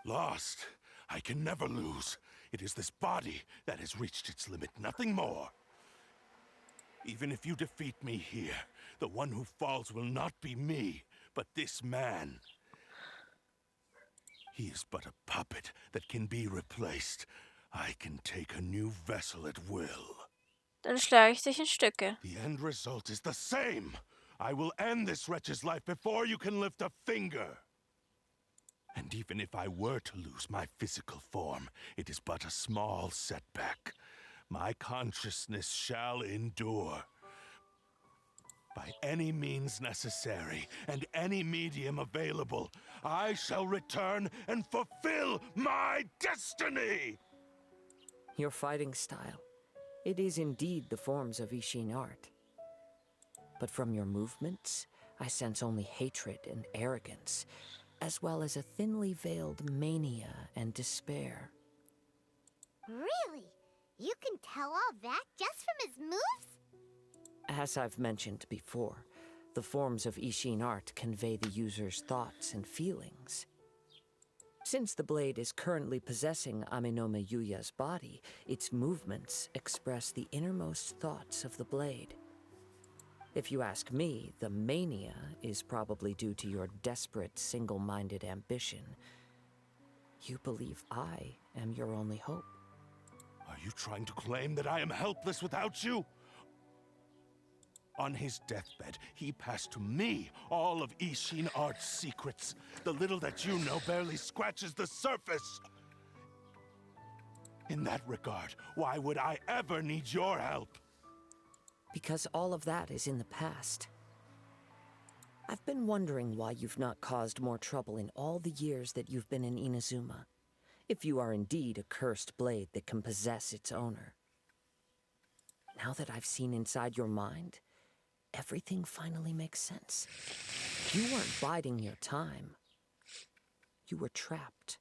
Lost? I can never lose. It is this body that has reached its limit, nothing more. Even if you defeat me here, the one who falls will not be me, but this man. He is but a puppet that can be replaced. I can take a new vessel at will. Dann schlage ich dich in Stücke. The end result is the same. I will end this wretch's life before you can lift a finger. And even if I were to lose my physical form, it is but a small setback. My consciousness shall endure. By any means necessary, and any medium available, I shall return and fulfill my destiny! Your fighting style. It is indeed the forms of Ishin art. But from your movements, I sense only hatred and arrogance, as well as a thinly veiled mania and despair. Really? You can tell all that just from his moves? As I've mentioned before, the forms of Ishin art convey the user's thoughts and feelings. Since the blade is currently possessing Amenoma Yuya's body, its movements express the innermost thoughts of the blade. If you ask me, the mania is probably due to your desperate, single-minded ambition. You believe I am your only hope. Are you trying to claim that I am helpless without you? On his deathbed, he passed to me all of Ishin Art's secrets. The little that you know barely scratches the surface. In that regard, why would I ever need your help? Because all of that is in the past. I've been wondering why you've not caused more trouble in all the years that you've been in Inazuma. If you are indeed a cursed blade that can possess its owner. Now that I've seen inside your mind, everything finally makes sense. You weren't biding your time. You were trapped.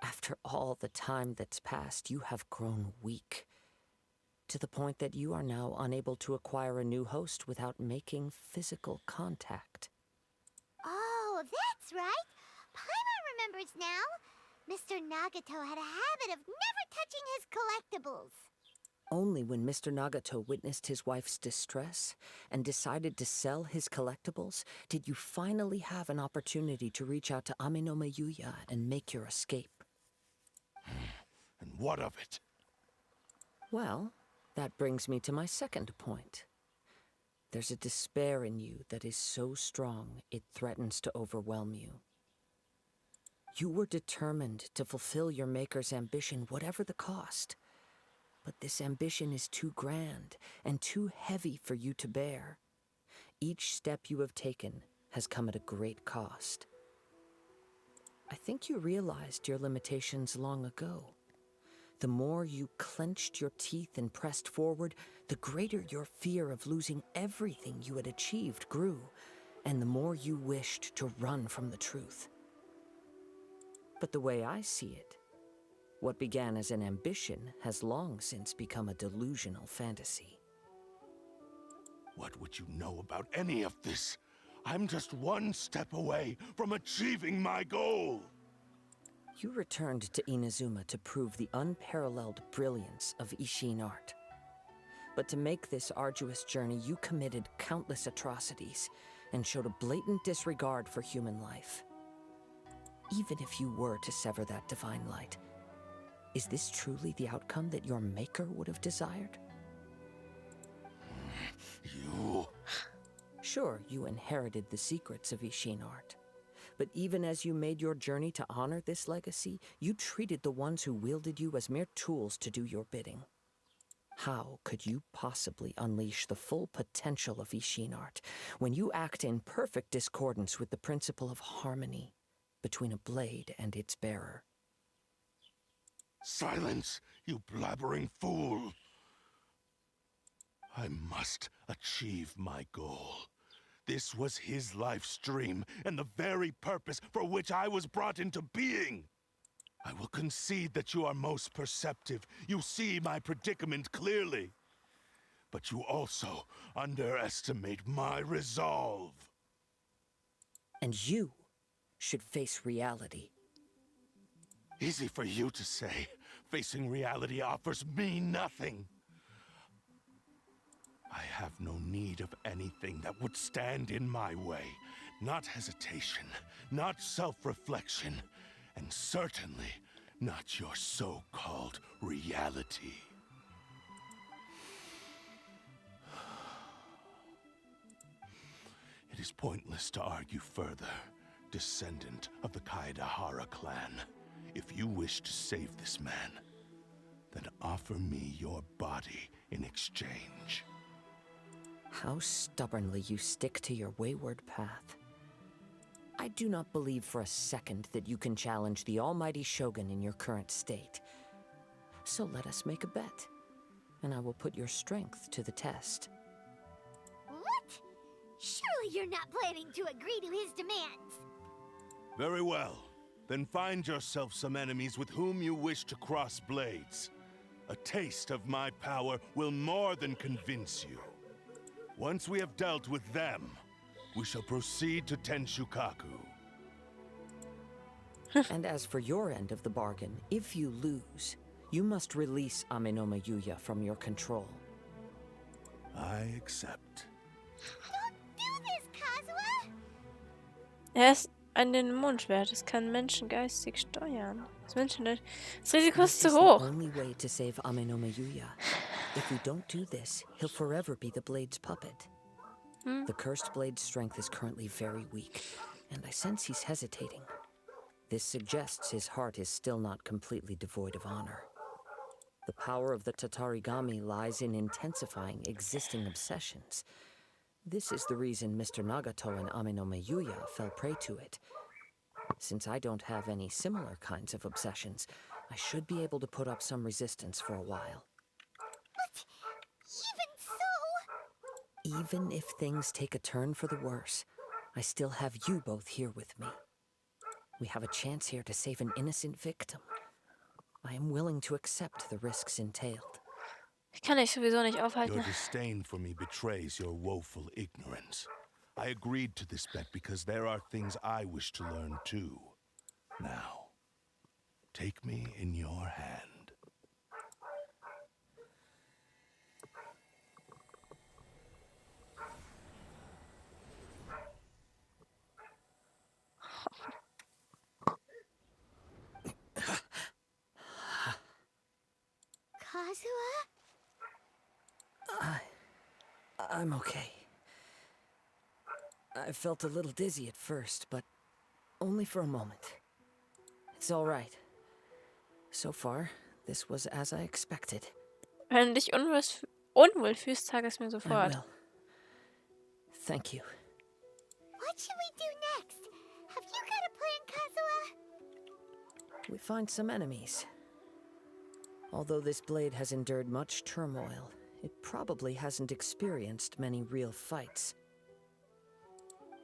After all the time that's passed, you have grown weak. To the point that you are now unable to acquire a new host without making physical contact. Oh, that's right. Paimon remembers now. Mr. Nagato had a habit of never touching his collectibles. Only when Mr. Nagato witnessed his wife's distress and decided to sell his collectibles did you finally have an opportunity to reach out to Amenoma Yuya and make your escape. And what of it? Well, that brings me to my second point. There's a despair in you that is so strong it threatens to overwhelm you. You were determined to fulfill your maker's ambition, whatever the cost. But this ambition is too grand and too heavy for you to bear. Each step you have taken has come at a great cost. I think you realized your limitations long ago. The more you clenched your teeth and pressed forward, the greater your fear of losing everything you had achieved grew, and the more you wished to run from the truth. But the way I see it, what began as an ambition has long since become a delusional fantasy. What would you know about any of this? I'm just one step away from achieving my goal! You returned to Inazuma to prove the unparalleled brilliance of Ishin art. But to make this arduous journey, you committed countless atrocities and showed a blatant disregard for human life. Even if you were to sever that divine light, is this truly the outcome that your maker would have desired? You... Sure, you inherited the secrets of Ishin art. But even as you made your journey to honor this legacy, you treated the ones who wielded you as mere tools to do your bidding. How could you possibly unleash the full potential of Ishin art when you act in perfect discordance with the principle of harmony between a blade and its bearer? Silence, you blabbering fool! I must achieve my goal. This was his life's dream, and the very purpose for which I was brought into being. I will concede that you are most perceptive. You see my predicament clearly. But you also underestimate my resolve. And you should face reality. Easy for you to say. Facing reality offers me nothing. I have no need of anything that would stand in my way. Not hesitation, not self-reflection, and certainly not your so-called reality. It is pointless to argue further, descendant of the Kaedehara clan. If you wish to save this man, then offer me your body in exchange. How stubbornly you stick to your wayward path. I do not believe for a second that you can challenge the almighty Shogun in your current state. So let us make a bet, and I will put your strength to the test. What? Surely you're not planning to agree to his demands. Very well. Then find yourself some enemies with whom you wish to cross blades. A taste of my power will more than convince you. Once we have dealt with them, we shall proceed to Tenshukaku. And as for your end of the bargain, if you lose, you must release Amenoma Yuya from your control. I accept. Don't do this, Kazuha! Er ist ein Dämonenschwert. Es kann Menschen geistig steuern. Das Risiko ist This zu is the hoch. only way to save Ame no Yuya. If we don't do this, he'll forever be the Blade's puppet. The cursed Blade's strength is currently very weak, and I sense he's hesitating. This suggests his heart is still not completely devoid of honor. The power of the Tatarigami lies in intensifying existing obsessions. This is the reason Mr. Nagato and Ame no Yuya fell prey to it. Since I don't have any similar kinds of obsessions, I should be able to put up some resistance for a while. But even so... Even if things take a turn for the worse, I still have you both here with me. We have a chance here to save an innocent victim. I am willing to accept the risks entailed. Ich kann dich sowieso nicht Your aufhalten. disdain for me betrays your woeful ignorance. I agreed to this bet because there are things I wish to learn too. Now, take me in your hand. Kazuha? I'm okay. I felt a little dizzy at first, but only for a moment. It's all right. So far, this was as I expected. Wenn du dich unwohl fühlst, sag es mir I sofort. will. Thank you. What should we do next? Have you got a plan, Kazuha? We find some enemies. Although this blade has endured much turmoil, it probably hasn't experienced many real fights.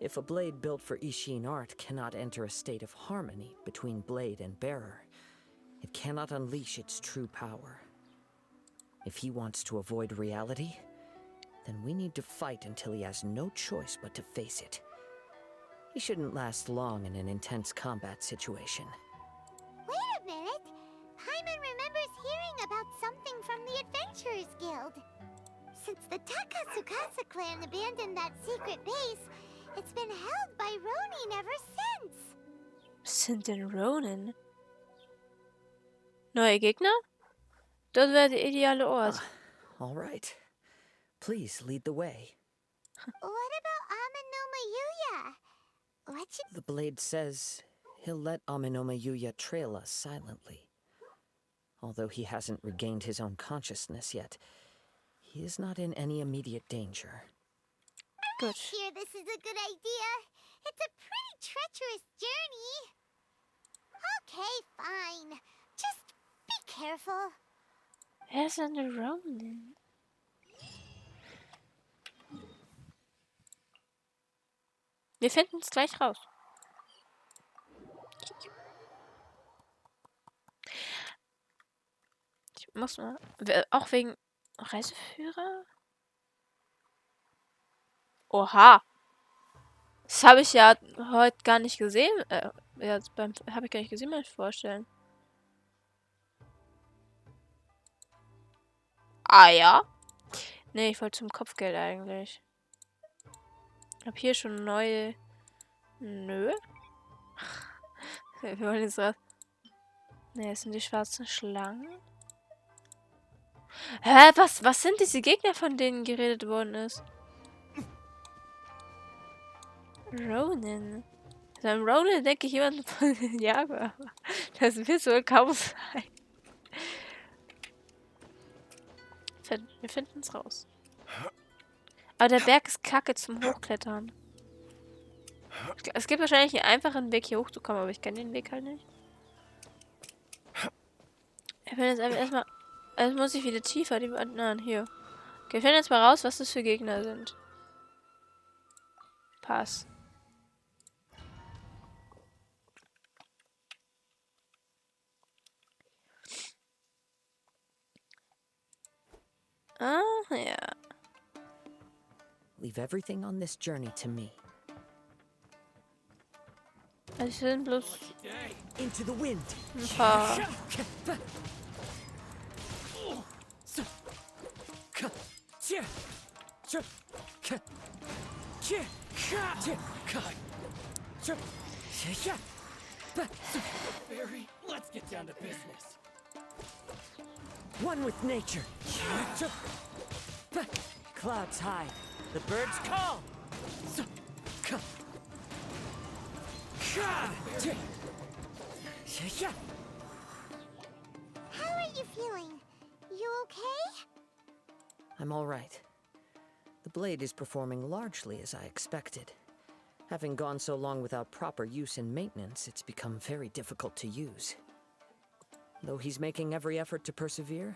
If a blade built for Ishin art cannot enter a state of harmony between blade and bearer, it cannot unleash its true power. If he wants to avoid reality, then we need to fight until he has no choice but to face it. He shouldn't last long in an intense combat situation. Wait a minute. Paimon remembers hearing about something from the Adventurers Guild. Since the Takatsukasa clan abandoned that secret base, it's been held by Ronin ever since. Sind denn Ronin? Neue Gegner? Dort wäre der ideale Ort. All right. Please lead the way. What about Ame no Yuya? What should... The blade says he'll let Ame no Yuya trail us silently. Although he hasn't regained his own consciousness yet, he is not in any immediate danger. Gut. I hear this is a good idea. It's a pretty treacherous journey. Okay, fine. Just be careful. Wer ist denn der Ronin? Wir finden es gleich raus. Ich muss mal... Auch wegen Reiseführer? Oha! Das habe ich ja heute gar nicht gesehen. Ja, habe ich gar nicht gesehen, mal vorstellen. Ah ja? Nee, ich wollte zum Kopfgeld eigentlich. Ich habe hier schon neue... Nö. Wir wollen jetzt was... Nee, das sind die schwarzen Schlangen. Hä, was sind diese Gegner, von denen geredet worden ist? Ronin. Beim Ronin denke ich jemand von den Jaguar. Das wird wohl kaum sein. Wir finden es raus. Aber der Berg ist kacke zum Hochklettern. Es gibt wahrscheinlich einen einfachen Weg hier hochzukommen, aber ich kenne den Weg halt nicht. Ich bin jetzt einfach erstmal... Also muss ich wieder tiefer. Nein, hier. Okay, wir finden jetzt mal raus, was das für Gegner sind. Pass. Ah, ja. Leave everything on this journey to me. Es sind bloß Into the wind. ein paar. Barry, let's get down to business. One with nature. Clouds high. The birds call. How are you feeling? You okay? I'm all right. The blade is performing largely as I expected. Having gone so long without proper use and maintenance, it's become very difficult to use. Though he's making every effort to persevere,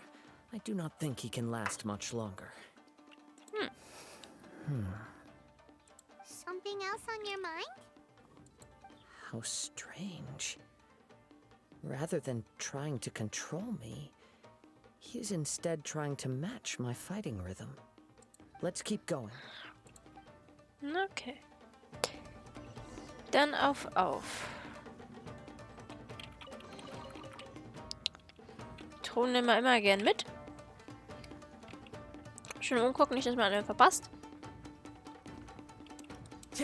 I do not think he can last much longer. Something else on your mind? How strange. Rather than trying to control me, he is instead trying to match my fighting rhythm. Let's keep going. Okay. Dann auf. Thron nehmen wir immer gern mit. Schön umgucken, nicht, dass man einen verpasst. It's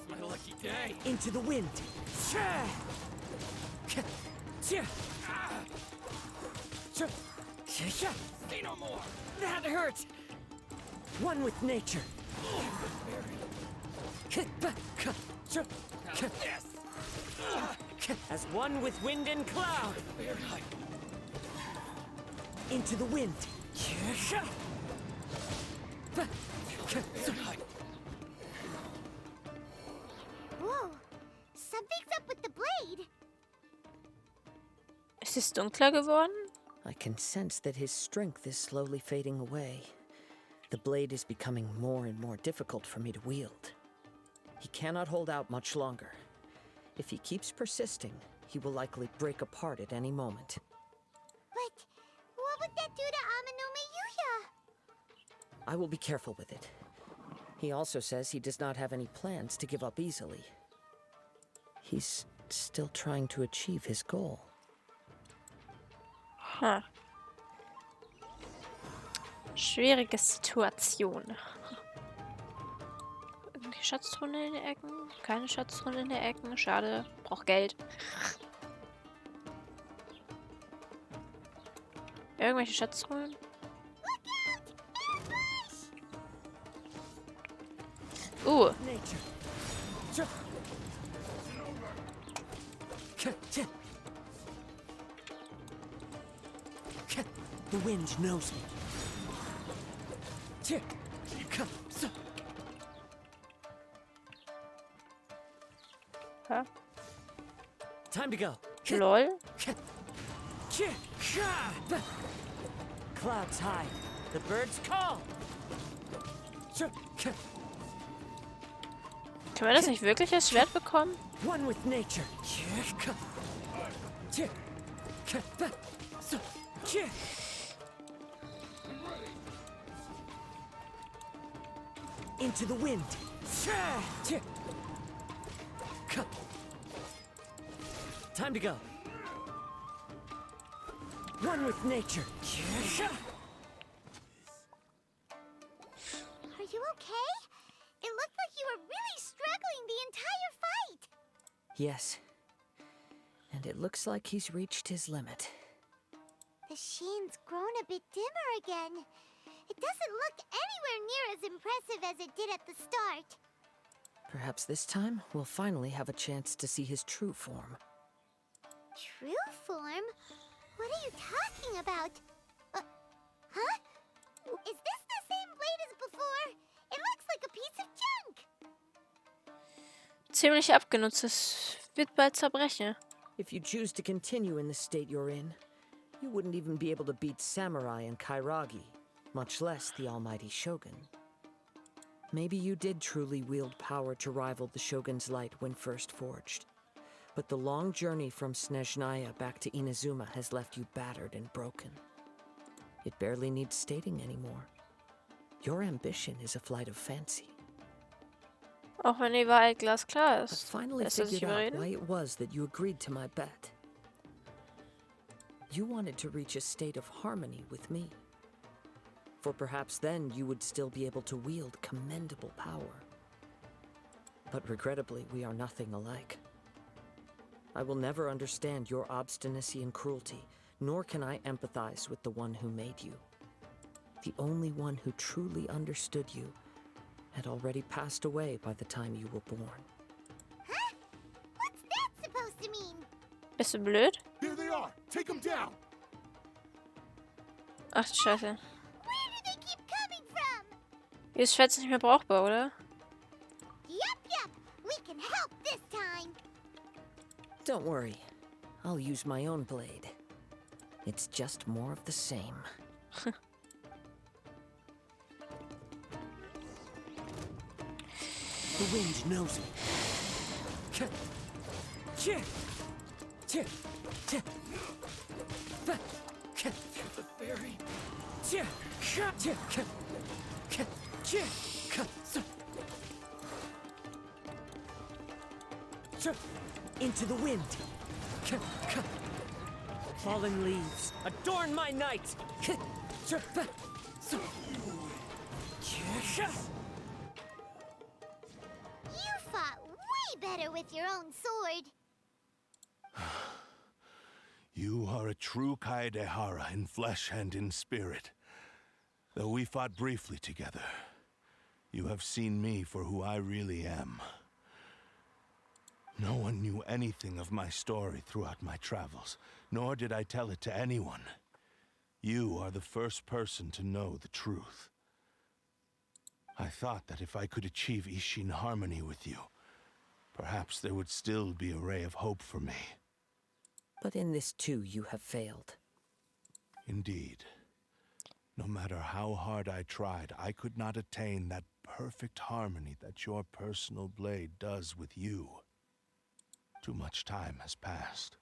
my lucky day. Into the wind. Say no more. That hurt. One with nature. As one with wind and cloud. Into the wind. Whoa, something's up with the blade. Ist es dunkler geworden? I can sense that his strength is slowly fading away. The blade is becoming more and more difficult for me to wield. He cannot hold out much longer. If he keeps persisting, he will likely break apart at any moment. But what would that do to Amanome Yuya? I will be careful with it. He also says he does not have any plans to give up easily. He's still trying to achieve his goal. Schwierige Situation. Irgendwelche Schatztruhen in den Ecken? Keine Schatztruhen in den Ecken. Schade. Braucht Geld. Irgendwelche Schatztruhen? The wind knows me. Huh? Time to go. Lol. Clouds high. The birds call. Können wir das nicht wirklich als Schwert bekommen? One with nature. Into the wind. Time to go. One with nature. Are you okay? It looked like you were really struggling the entire fight. Yes. And it looks like he's reached his limit. The sheen's grown a bit dimmer again. It doesn't look anywhere near as impressive as it did at the start. Perhaps this time we'll finally have a chance to see his true form. True form? What are you talking about? Huh? Is this the same blade as before? It looks like a piece of junk. Ziemlich abgenutzt. Es wird bald zerbrechen. If you choose to continue in the state you're in, you wouldn't even be able to beat Samurai and Kairagi, much less the almighty Shogun. Maybe you did truly wield power to rival the Shogun's light when first forged. But the long journey from Snezhnaya back to Inazuma has left you battered and broken. It barely needs stating anymore. Your ambition is a flight of fancy. Auch wenn die Wahrheit glasklar I ist. finally Lässt er sich figured out überreden? why it was that you agreed to my bet. You wanted to reach a state of harmony with me. For perhaps then you would still be able to wield commendable power. But regrettably, we are nothing alike. I will never understand your obstinacy and cruelty, nor can I empathize with the one who made you. The only one who truly understood you had already passed away by the time you were born. Huh? What's that supposed to mean? Bist du blöd? Here they are! Take them down! Ach du Scheiße. Where do they keep coming from? Dieses Schwert ist nicht mehr brauchbar, oder? Yup, we can help this time. Don't worry. I'll use my own blade. It's just more of the same. The wind knows it. The fairy. Into the wind. Fallen leaves, adorn my night. You fought way better with your own sword. You are a true Kaedehara in flesh and in spirit. Though we fought briefly together, you have seen me for who I really am. No one knew anything of my story throughout my travels, nor did I tell it to anyone. You are the first person to know the truth. I thought that if I could achieve Ishin harmony with you, perhaps there would still be a ray of hope for me. But in this too, you have failed. Indeed. No matter how hard I tried, I could not attain that perfect harmony that your personal blade does with you. Too much time has passed.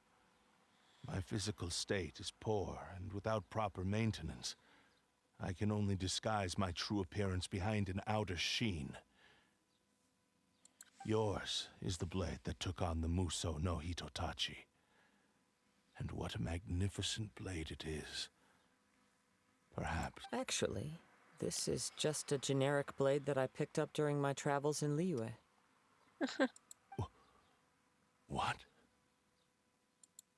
My physical state is poor, and without proper maintenance, I can only disguise my true appearance behind an outer sheen. Yours is the blade that took on the Muso no Hitotachi. And what a magnificent blade it is. Perhaps. Actually, this is just a generic blade that I picked up during my travels in Liyue. What?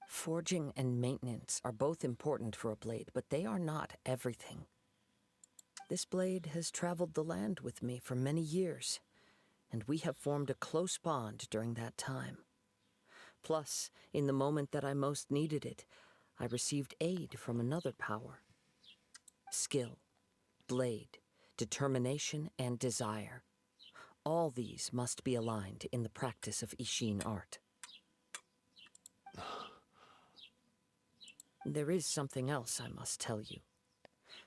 Forging and maintenance are both important for a blade, but they are not everything. This blade has traveled the land with me for many years, and we have formed a close bond during that time. Plus, in the moment that I most needed it, I received aid from another power. Skill, blade, determination, and desire. All these must be aligned in the practice of Ishin art. There is something else I must tell you.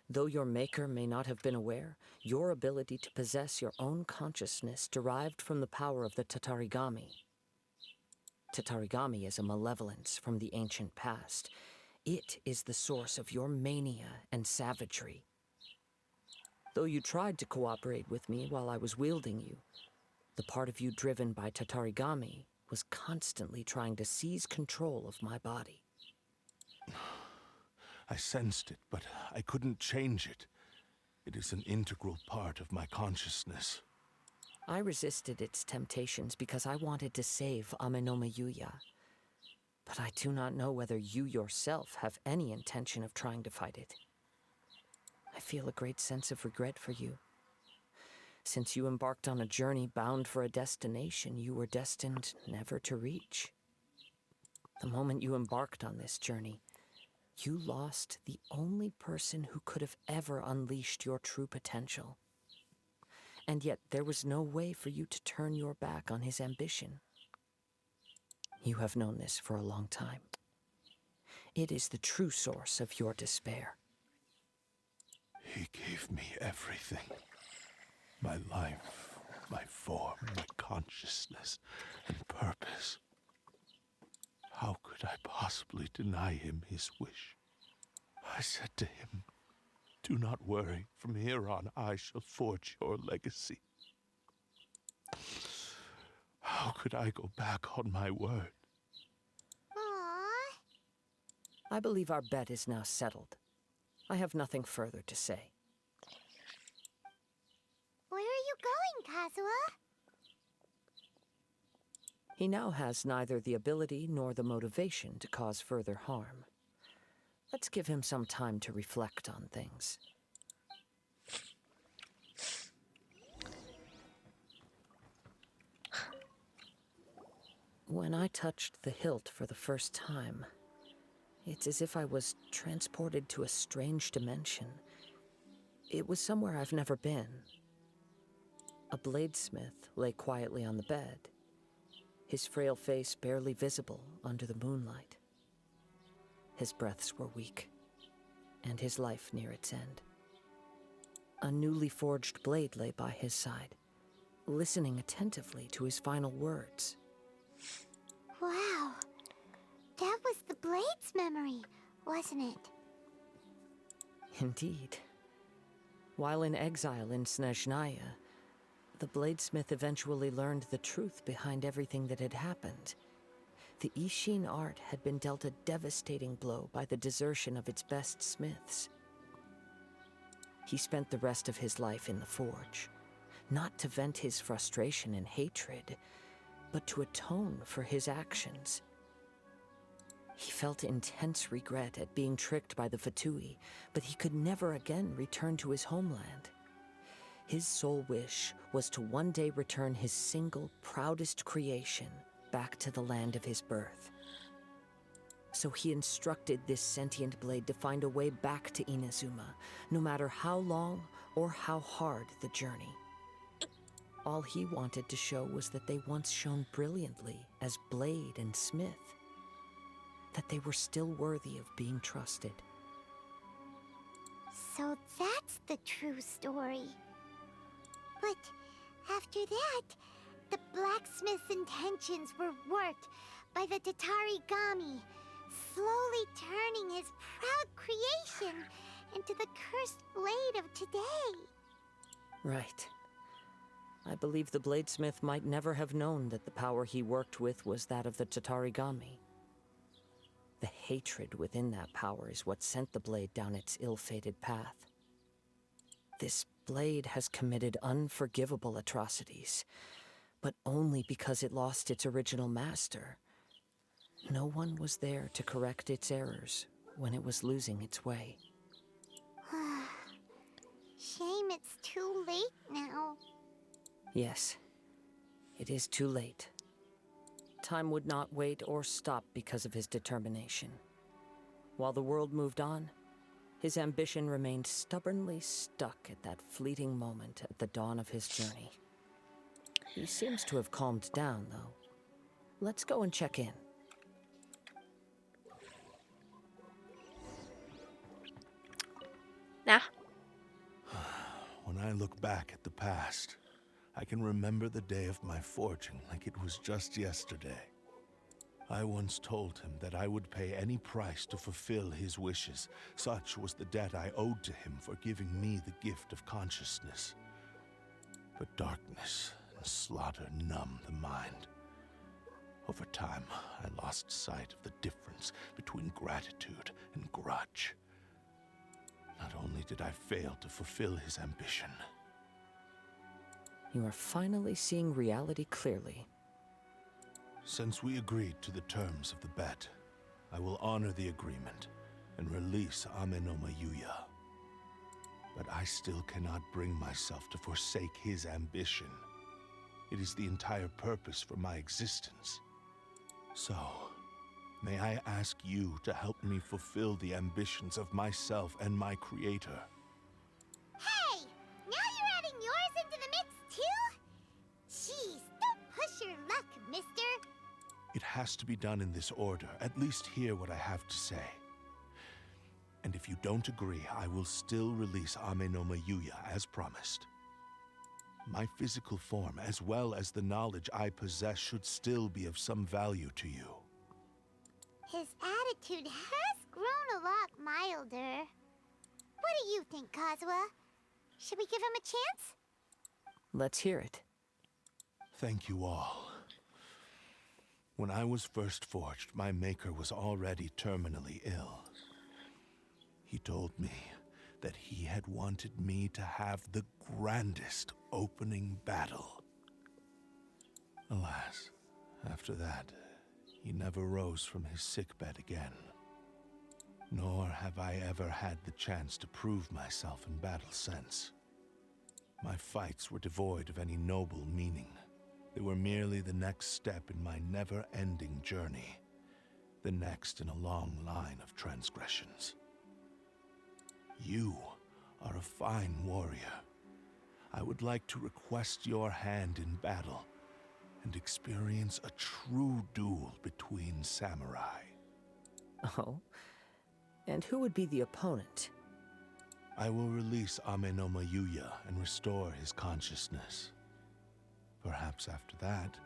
Though your maker may not have been aware, your ability to possess your own consciousness derived from the power of the Tatarigami. Tatarigami is a malevolence from the ancient past. It is the source of your mania and savagery. Though you tried to cooperate with me while I was wielding you, the part of you driven by Tatarigami was constantly trying to seize control of my body. I sensed it, but I couldn't change it. It is an integral part of my consciousness. I resisted its temptations because I wanted to save Amenoma Yuya. But I do not know whether you yourself have any intention of trying to fight it. I feel a great sense of regret for you. Since you embarked on a journey bound for a destination you were destined never to reach. The moment you embarked on this journey, you lost the only person who could have ever unleashed your true potential. And yet there was no way for you to turn your back on his ambition. You have known this for a long time. It is the true source of your despair. He gave me everything. My life, my form, my consciousness, and purpose. How could I possibly deny him his wish? I said to him, "Do not worry. From here on, I shall forge your legacy." How could I go back on my word? Aww. I believe our bet is now settled. I have nothing further to say. Where are you going, Kazuha? He now has neither the ability nor the motivation to cause further harm. Let's give him some time to reflect on things. When I touched the hilt for the first time, it's as if I was transported to a strange dimension. It was somewhere I've never been. A bladesmith lay quietly on the bed, his frail face barely visible under the moonlight. His breaths were weak, and his life near its end. A newly forged blade lay by his side, listening attentively to his final words. Wow. That was the Blade's memory, wasn't it? Indeed. While in exile in Snezhnaya, the bladesmith eventually learned the truth behind everything that had happened. The Ishin art had been dealt a devastating blow by the desertion of its best smiths. He spent the rest of his life in the forge, not to vent his frustration and hatred, but to atone for his actions. He felt intense regret at being tricked by the Fatui, but he could never again return to his homeland. His sole wish was to one day return his single, proudest creation back to the land of his birth. So he instructed this sentient blade to find a way back to Inazuma, no matter how long or how hard the journey. All he wanted to show was that they once shone brilliantly as blade and smith, that they were still worthy of being trusted. So that's the true story. But after that, the blacksmith's intentions were worked by the Tatarigami, slowly turning his proud creation into the cursed blade of today. Right. I believe the bladesmith might never have known that the power he worked with was that of the Tatarigami. The hatred within that power is what sent the blade down its ill-fated path. This blade has committed unforgivable atrocities, but only because it lost its original master. No one was there to correct its errors when it was losing its way. Shame it's too late now. Yes, it is too late. Time would not wait or stop because of his determination. While the world moved on, his ambition remained stubbornly stuck at that fleeting moment at the dawn of his journey. He seems to have calmed down, though. Let's go and check in. Nah. When I look back at the past, I can remember the day of my forging like it was just yesterday. I once told him that I would pay any price to fulfill his wishes. Such was the debt I owed to him for giving me the gift of consciousness. But darkness and slaughter numb the mind. Over time, I lost sight of the difference between gratitude and grudge. Not only did I fail to fulfill his ambition. You are finally seeing reality clearly. Since we agreed to the terms of the bet, I will honor the agreement and release Amenoma Yuya. But I still cannot bring myself to forsake his ambition. It is the entire purpose for my existence. So, may I ask you to help me fulfill the ambitions of myself and my creator? Hey! Now you're adding yours into the mix, too? Jeez, don't push your luck, mister. It has to be done in this order. At least hear what I have to say. And if you don't agree, I will still release Amenoma Yuya as promised. My physical form, as well as the knowledge I possess, should still be of some value to you. His attitude has grown a lot milder. What do you think, Kazuha? Should we give him a chance? Let's hear it. Thank you all. When I was first forged, my maker was already terminally ill. He told me that he had wanted me to have the grandest opening battle. Alas, After that, he never rose from his sickbed again. Nor have I ever had the chance to prove myself in battle since. My fights were devoid of any noble meaning. They were merely the next step in my never-ending journey. The next in a long line of transgressions. You are a fine warrior. I would like to request your hand in battle and experience a true duel between samurai. Oh? And who would be the opponent? I will release Amenoma Yuya and restore his consciousness. Perhaps after that,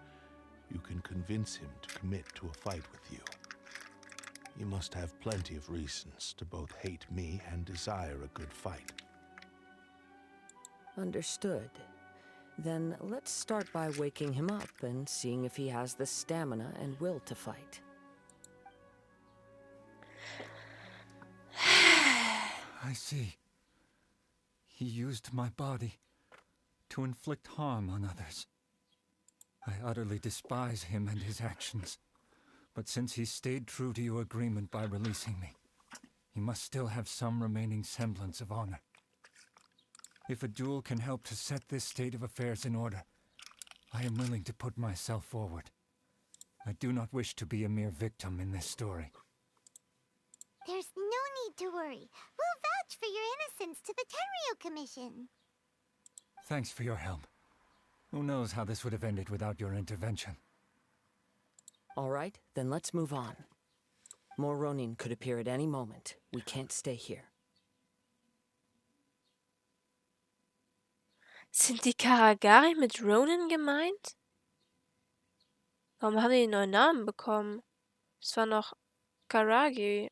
you can convince him to commit to a fight with you. You must have plenty of reasons to both hate me and desire a good fight. Understood. Then let's start by waking him up and seeing if he has the stamina and will to fight. I see. He used my body to inflict harm on others. I utterly despise him and his actions. But since he stayed true to your agreement by releasing me, he must still have some remaining semblance of honor. If a duel can help to set this state of affairs in order, I am willing to put myself forward. I do not wish to be a mere victim in this story. There's no need to worry. We'll vouch for your innocence to the Tenryu Commission. Thanks for your help. Who knows how this would have ended without your intervention. All right, then let's move on. More Ronin could appear at any moment. We can't stay here. Sind die Karagari mit Ronin gemeint? Warum haben die einen neuen Namen bekommen? Es war noch Karagi.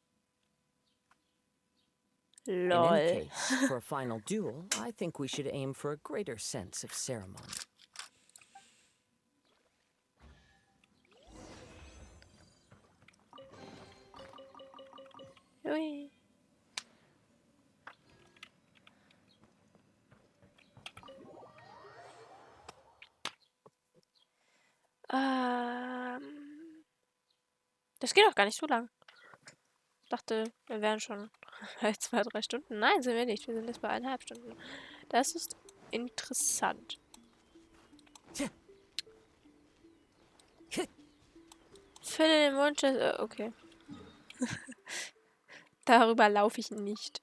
In Lol. any case, for a final duel, I think we should aim for a greater sense of ceremony. Ui. Das geht auch gar nicht so lang. Ich dachte, wir wären schon bei 2-3 Stunden. Nein, sind wir nicht. Wir sind jetzt bei 1,5 Stunden. Das ist interessant. Finde den Wunsch. Okay. Darüber laufe ich nicht.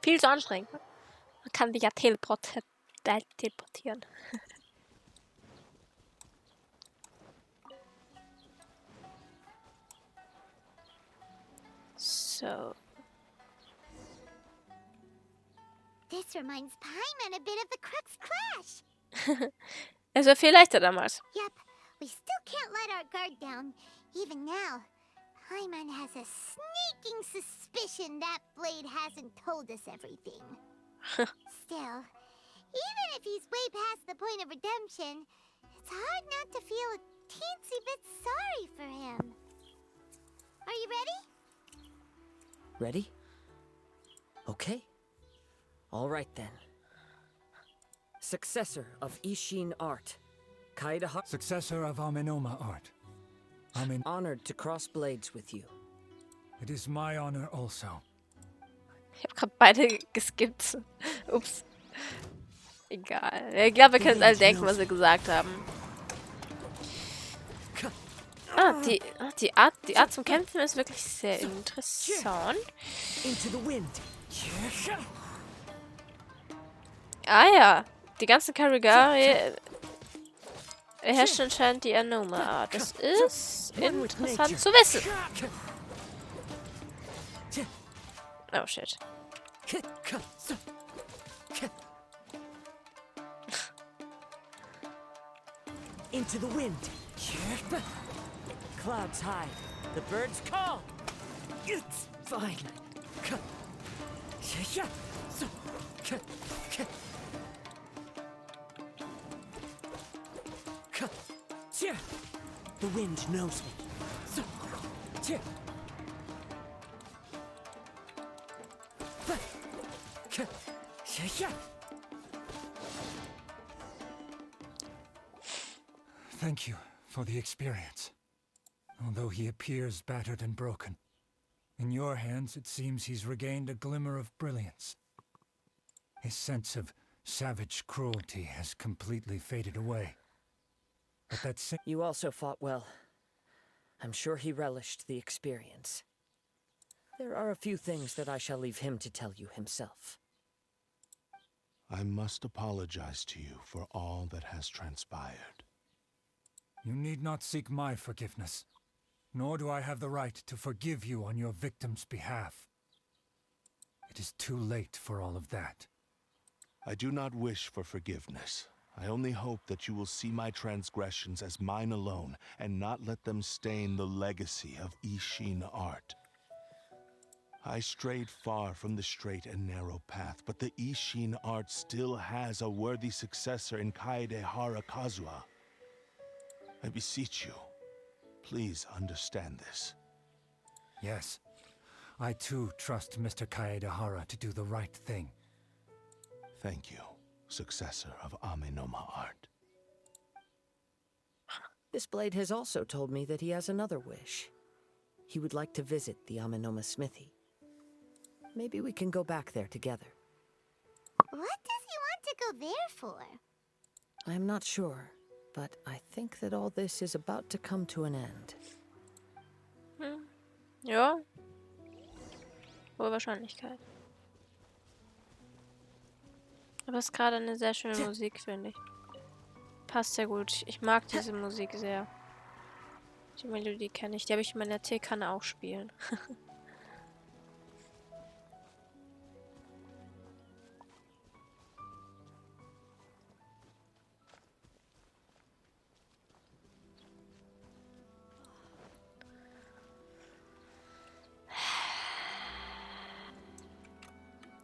Viel zu anstrengend. Man kann sich ja teleportieren. So. This reminds Paimon a bit of the Crux Clash. Es war viel leichter damals. Yep, we still can't let our guard down. Even now, Paimon has a sneaking suspicion that Blade hasn't told us everything. Still, even if he's way past the point of redemption, it's hard not to feel a teensy bit sorry for him. Are you ready? Ready? Okay. All right then. Successor of Ishin art, Kaedehara. Successor of Amenoma art. I'm Honored to cross blades with you. It is my honor also. Ich habe gerade beide geskippt. Ups. Egal. Ich glaube, wir können uns alle denken, was sie gesagt haben. Die Art zum Kämpfen ist wirklich sehr interessant. Ah ja, die ganzen Karagari herrschen anscheinend die Anoma-Art. Das ist interessant zu wissen. Oh shit. Into the wind. Clouds high. The birds call. It's fine. The wind knows me. Thank you for the experience. Although he appears battered and broken. In your hands, it seems he's regained a glimmer of brilliance. His sense of savage cruelty has completely faded away. But that You also fought well. I'm sure he relished the experience. There are a few things that I shall leave him to tell you himself. I must apologize to you for all that has transpired. You need not seek my forgiveness. Nor do I have the right to forgive you on your victim's behalf. It is too late for all of that. I do not wish for forgiveness. I only hope that you will see my transgressions as mine alone, and not let them stain the legacy of Ishin art. I strayed far from the straight and narrow path, but the Ishin art still has a worthy successor in Kaedehara Kazuha. I beseech you, please understand this. Yes, I too trust Mr. Kaedehara to do the right thing. Thank you, successor of Amenoma art. This blade has also told me that he has another wish. He would like to visit the Amenoma smithy. Maybe we can go back there together. What does he want to go there for? I'm not sure, but I think that all this is about to come to an end. Ja. Hohe Wahrscheinlichkeit. Aber es ist gerade eine sehr schöne Musik, finde ich. Passt sehr gut. Ich mag diese Musik sehr. Die Melodie kenne ich. Die habe ich in meiner Teekanne auch spielen.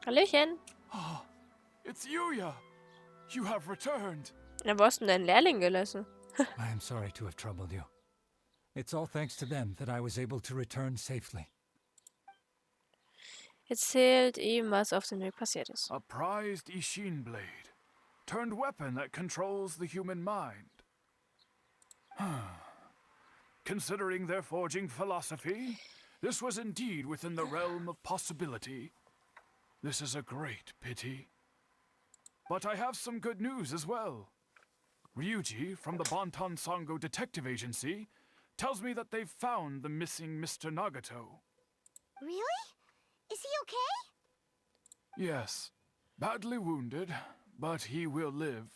Hallöchen. Oh, it's Yuya! You have returned! Na, wo hast du denn deinen Lehrling gelassen? I am sorry to have troubled you. It's all thanks to them that I was able to return safely. Erzählt ihm, was auf dem Weg passiert ist. A prized Ishin blade, turned weapon that controls the human mind. Considering their forging philosophy, this was indeed within the realm of possibility. This is a great pity. But I have some good news as well. Ryuji, from the Bantan Sango Detective Agency, tells me that they've found the missing Mr. Nagato. Really? Is he okay? Yes, badly wounded, but he will live.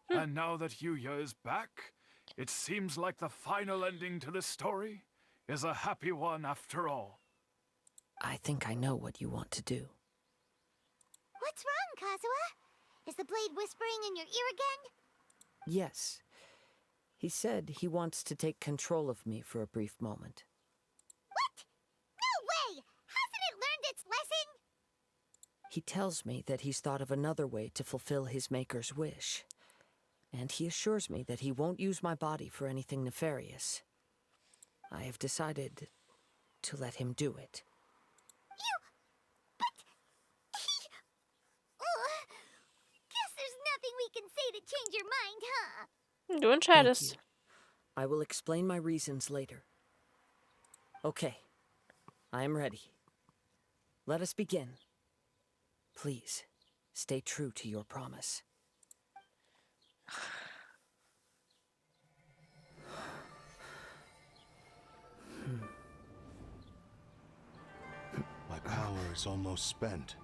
And now that Yuya is back, it seems like the final ending to this story is a happy one after all. I think I know what you want to do. What's wrong, Kazuha? Is the blade whispering in your ear again? Yes. He said he wants to take control of me for a brief moment. What? No way! Hasn't it learned its lesson? He tells me that he's thought of another way to fulfill his maker's wish. And he assures me that he won't use my body for anything nefarious. I have decided to let him do it. Guess there's nothing we can say to change your mind, huh? Du Thank entscheidest. you. I will explain my reasons later. Okay. I am ready. Let us begin. Please, stay true to your promise. My power is almost spent.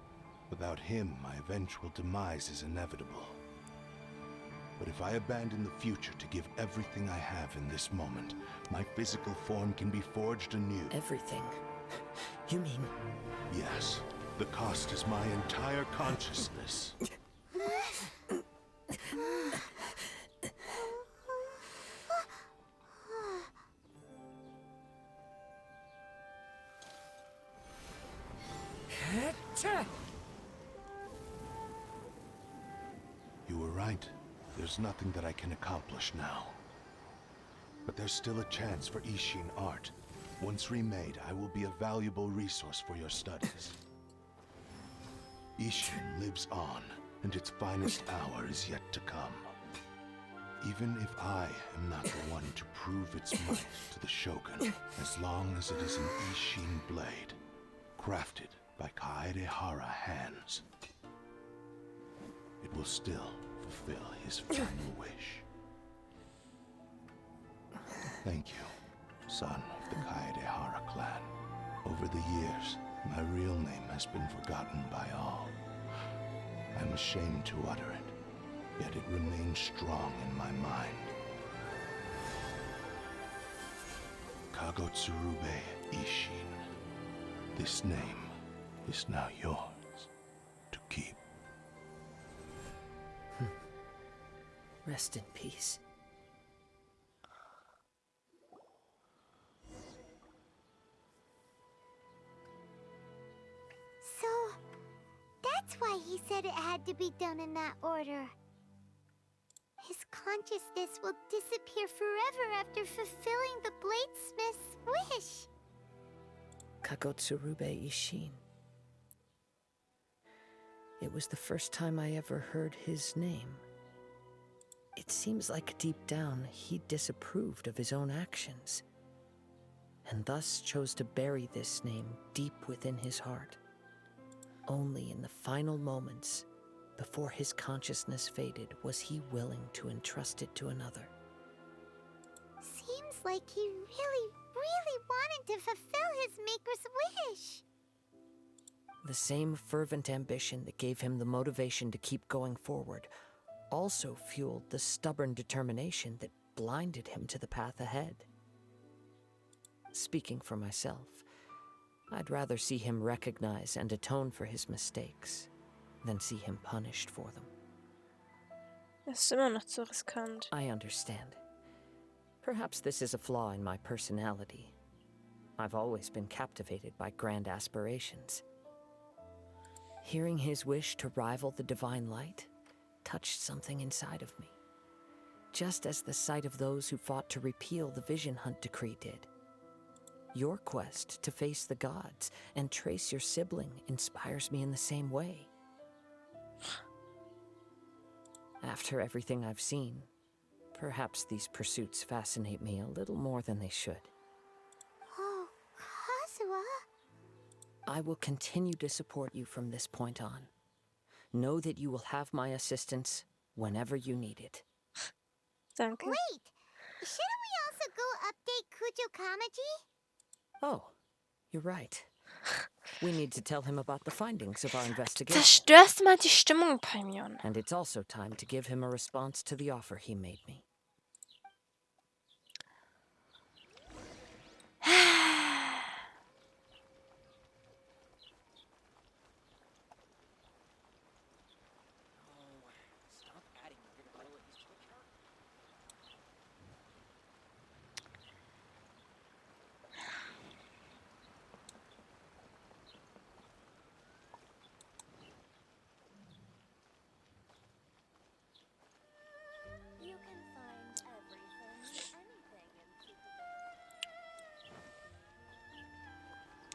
Without him, my eventual demise is inevitable. But if I abandon the future to give everything I have in this moment, my physical form can be forged anew. Everything? You mean... Yes, the cost is my entire consciousness. You were right. There's nothing that I can accomplish now. But there's still a chance for Ishin art. Once remade, I will be a valuable resource for your studies. Ishin lives on, and its finest hour is yet to come. Even if I am not the one to prove its might to the Shogun, as long as it is an Ishin blade, crafted by Kaedehara hands, it will still fulfill his final wish. Thank you, son of the Kaedehara clan. Over the years, my real name has been forgotten by all. I'm ashamed to utter it, yet it remains strong in my mind. Kagotsurube Ishin. This name is now yours to keep. Rest in peace. So, that's why he said it had to be done in that order. His consciousness will disappear forever after fulfilling the bladesmith's wish. Kagotsurube Ishin. It was the first time I ever heard his name. It seems like deep down he disapproved of his own actions, and thus chose to bury this name deep within his heart. Only in the final moments, before his consciousness faded, was he willing to entrust it to another. Seems like he really wanted to fulfill his maker's wish. The same fervent ambition that gave him the motivation to keep going forward also fueled the stubborn determination that blinded him to the path ahead. Speaking for myself, I'd rather see him recognize and atone for his mistakes than see him punished for them. Das ist immer noch zu riskant. I understand. Perhaps this is a flaw in my personality. I've always been captivated by grand aspirations. Hearing his wish to rival the divine light touched something inside of me, just as the sight of those who fought to repeal the Vision Hunt decree did. Your quest to face the gods and trace your sibling inspires me in the same way. After everything I've seen, perhaps these pursuits fascinate me a little more than they should. Oh, Kazuha. I will continue to support you from this point on. Know that you will have my assistance whenever you need it. Danke. Wait! Shouldn't we also go update Kujo Kamaji? Oh, you're right. We need to tell him about the findings of our investigation. Zerstörst du mal die Stimmung, Palmion. And it's also time to give him a response to the offer he made me.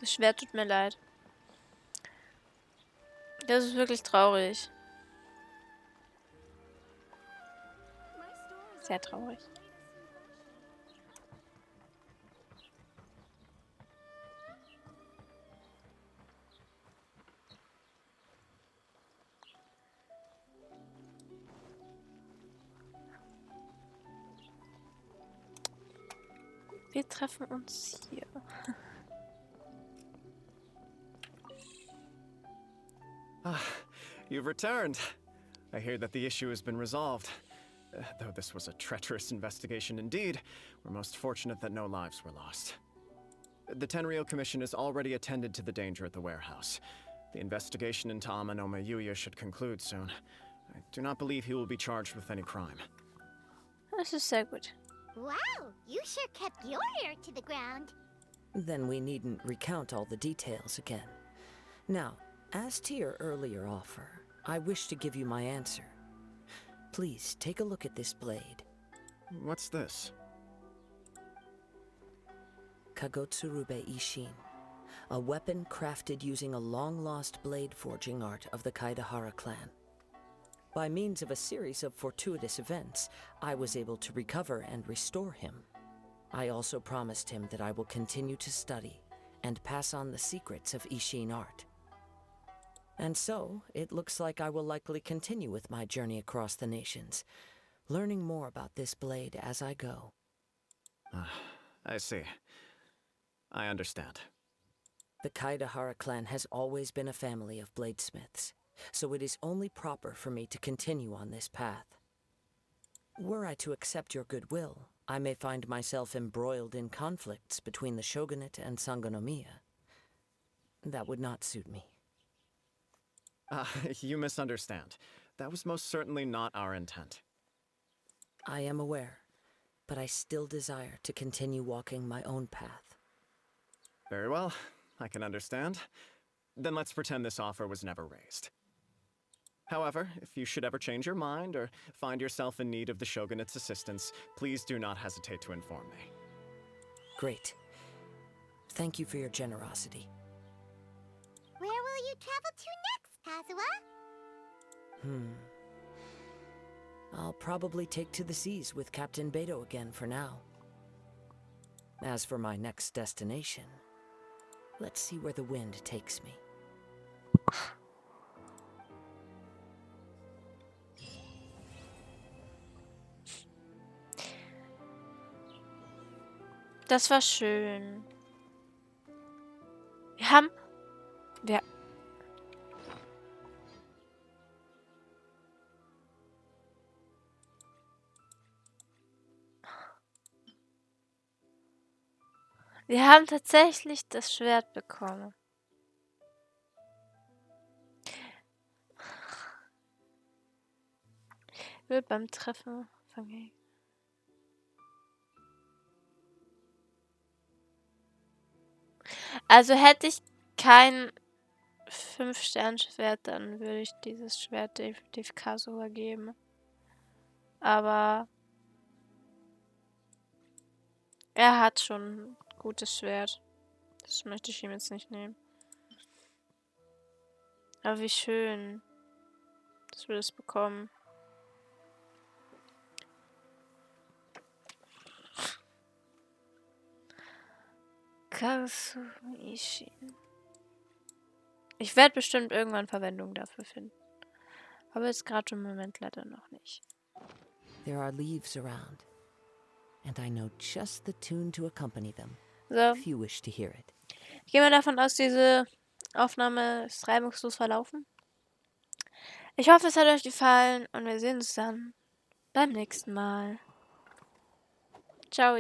Das Schwert tut mir leid. Das ist wirklich traurig. Sehr traurig. Wir treffen uns hier. You've returned. I hear that the issue has been resolved. Though this was a treacherous investigation indeed, we're most fortunate that no lives were lost. The Tenryou Commission has already attended to the danger at the warehouse. The investigation into Amanoma Yuya should conclude soon. I do not believe he will be charged with any crime. Das ist sehr gut. Wow, you sure kept your ear to the ground. Then we needn't recount all the details again. Now, as to your earlier offer, I wish to give you my answer. Please, take a look at this blade. What's this? Kagotsurube Ishin. A weapon crafted using a long-lost blade forging art of the Kaedehara clan. By means of a series of fortuitous events, I was able to recover and restore him. I also promised him that I will continue to study and pass on the secrets of Ishin art. And so, it looks like I will likely continue with my journey across the nations, learning more about this blade as I go. I see. I understand. The Kaedehara clan has always been a family of bladesmiths, so it is only proper for me to continue on this path. Were I to accept your goodwill, I may find myself embroiled in conflicts between the shogunate and Sangonomiya. That would not suit me. You misunderstand. That was most certainly not our intent. I am aware, but I still desire to continue walking my own path. Very well. I can understand. Then let's pretend this offer was never raised. However, if you should ever change your mind or find yourself in need of the shogunate's assistance, please do not hesitate to inform me. Great. Thank you for your generosity. Where will you travel to next, Kazuha? I'll probably take to the seas with Captain Beto again for now. As for my next destination, let's see where the wind takes me. Das war schön. Wir haben tatsächlich das Schwert bekommen. Wird beim Treffen von Gegner. Also hätte ich kein 5-Stern-Schwert, dann würde ich dieses Schwert definitiv Kazuha geben. Aber er hat schon ein gutes Schwert. Das möchte ich ihm jetzt nicht nehmen. Aber wie schön, dass wir das bekommen. Kazuha Ishin. Ich werde bestimmt irgendwann Verwendung dafür finden. Aber jetzt gerade im Moment leider noch nicht. There are leaves around, and I know just the tune to accompany them, So, if you wish to hear it. ich gehe mal davon aus, diese Aufnahme ist reibungslos verlaufen. Ich hoffe, es hat euch gefallen und wir sehen uns dann beim nächsten Mal. Ciao.